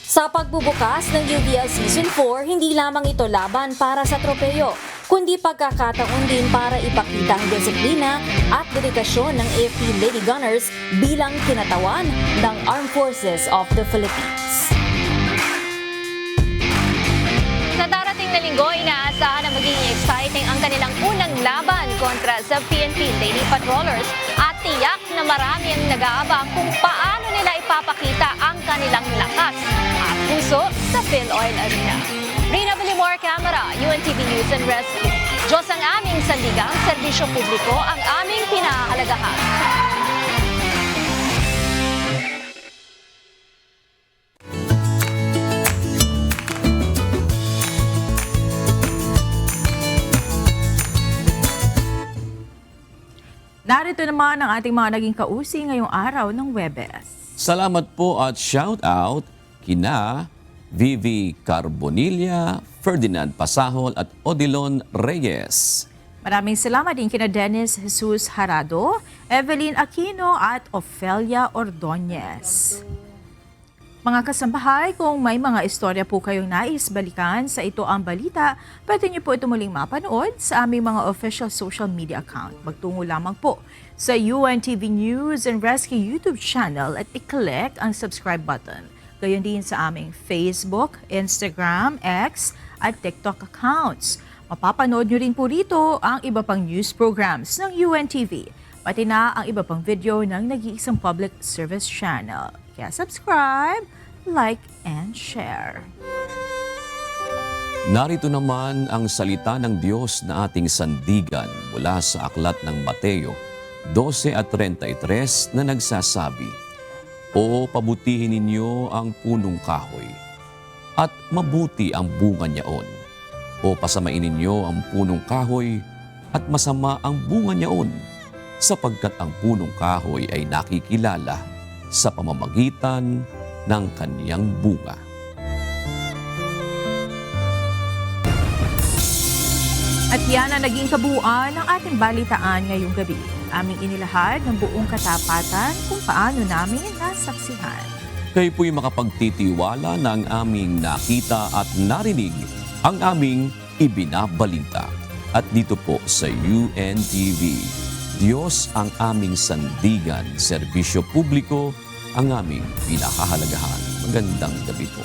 Sa pagbubukas ng UVL Season 4, hindi lamang ito laban para sa tropeyo, kundi pagkakataon din para ipakita ang disiplina at dedikasyon ng AFP Lady Gunners bilang kinatawan ng Armed Forces of the Philippines. Sa darating na linggo, inaasahan na magiging exciting ang kanilang unang laban kontra sa PNP Lady Patrollers at tiyak na marami ang nag-aabang kung paano nila ipapakita ang kanilang lakas at puso sa PhilOil Arena. Rina Villamor, Camera, UNTV News and Rescue. Diyos ang aming sandigang, serbisyo publiko ang aming pinahahalagahan. Narito naman ang ating mga naging kausi ngayong araw ng Webes. Salamat po at shout out kina Vivi Carbonilla, Ferdinand Pasahol at Odilon Reyes. Maraming salamat din kina Dennis Jesus Harado, Evelyn Aquino at Ofelia Ordonez. Mga kasambahay, kung may mga istorya po kayong nais balikan sa Ito Ang Balita, pwede niyo po ito muling mapanood sa aming mga official social media account. Magtungo lamang po sa UNTV News and Rescue YouTube channel at i-click ang subscribe button. Gayon din sa aming Facebook, Instagram, X at TikTok accounts. Mapapanood niyo rin po rito ang iba pang news programs ng UNTV, pati na ang iba pang video ng nag-iisang public service channel. Kaya subscribe, like, and share. Narito naman ang salita ng Diyos na ating sandigan mula sa aklat ng Mateo 12:33 na nagsasabi, "O pabutihin ninyo ang punong kahoy, at mabuti ang bunga niyaon. O pasamain ninyo ang punong kahoy, at masama ang bunga niyaon, sapagkat ang punong kahoy ay nakikilala sa pamamagitan ng kaniyang bunga." At yan ang naging kabuuan ng ating balitaan ngayong gabi. Aming inilahad ng buong katapatan kung paano namin nasaksihan. Kayo po'y makapagtitiwala na ang aming nakita at narinig ang aming ibinabalita. At dito po sa UNTV, Diyos ang aming sandigan, serbisyo publiko ang aming pinahahalagahan. Magandang gabi po.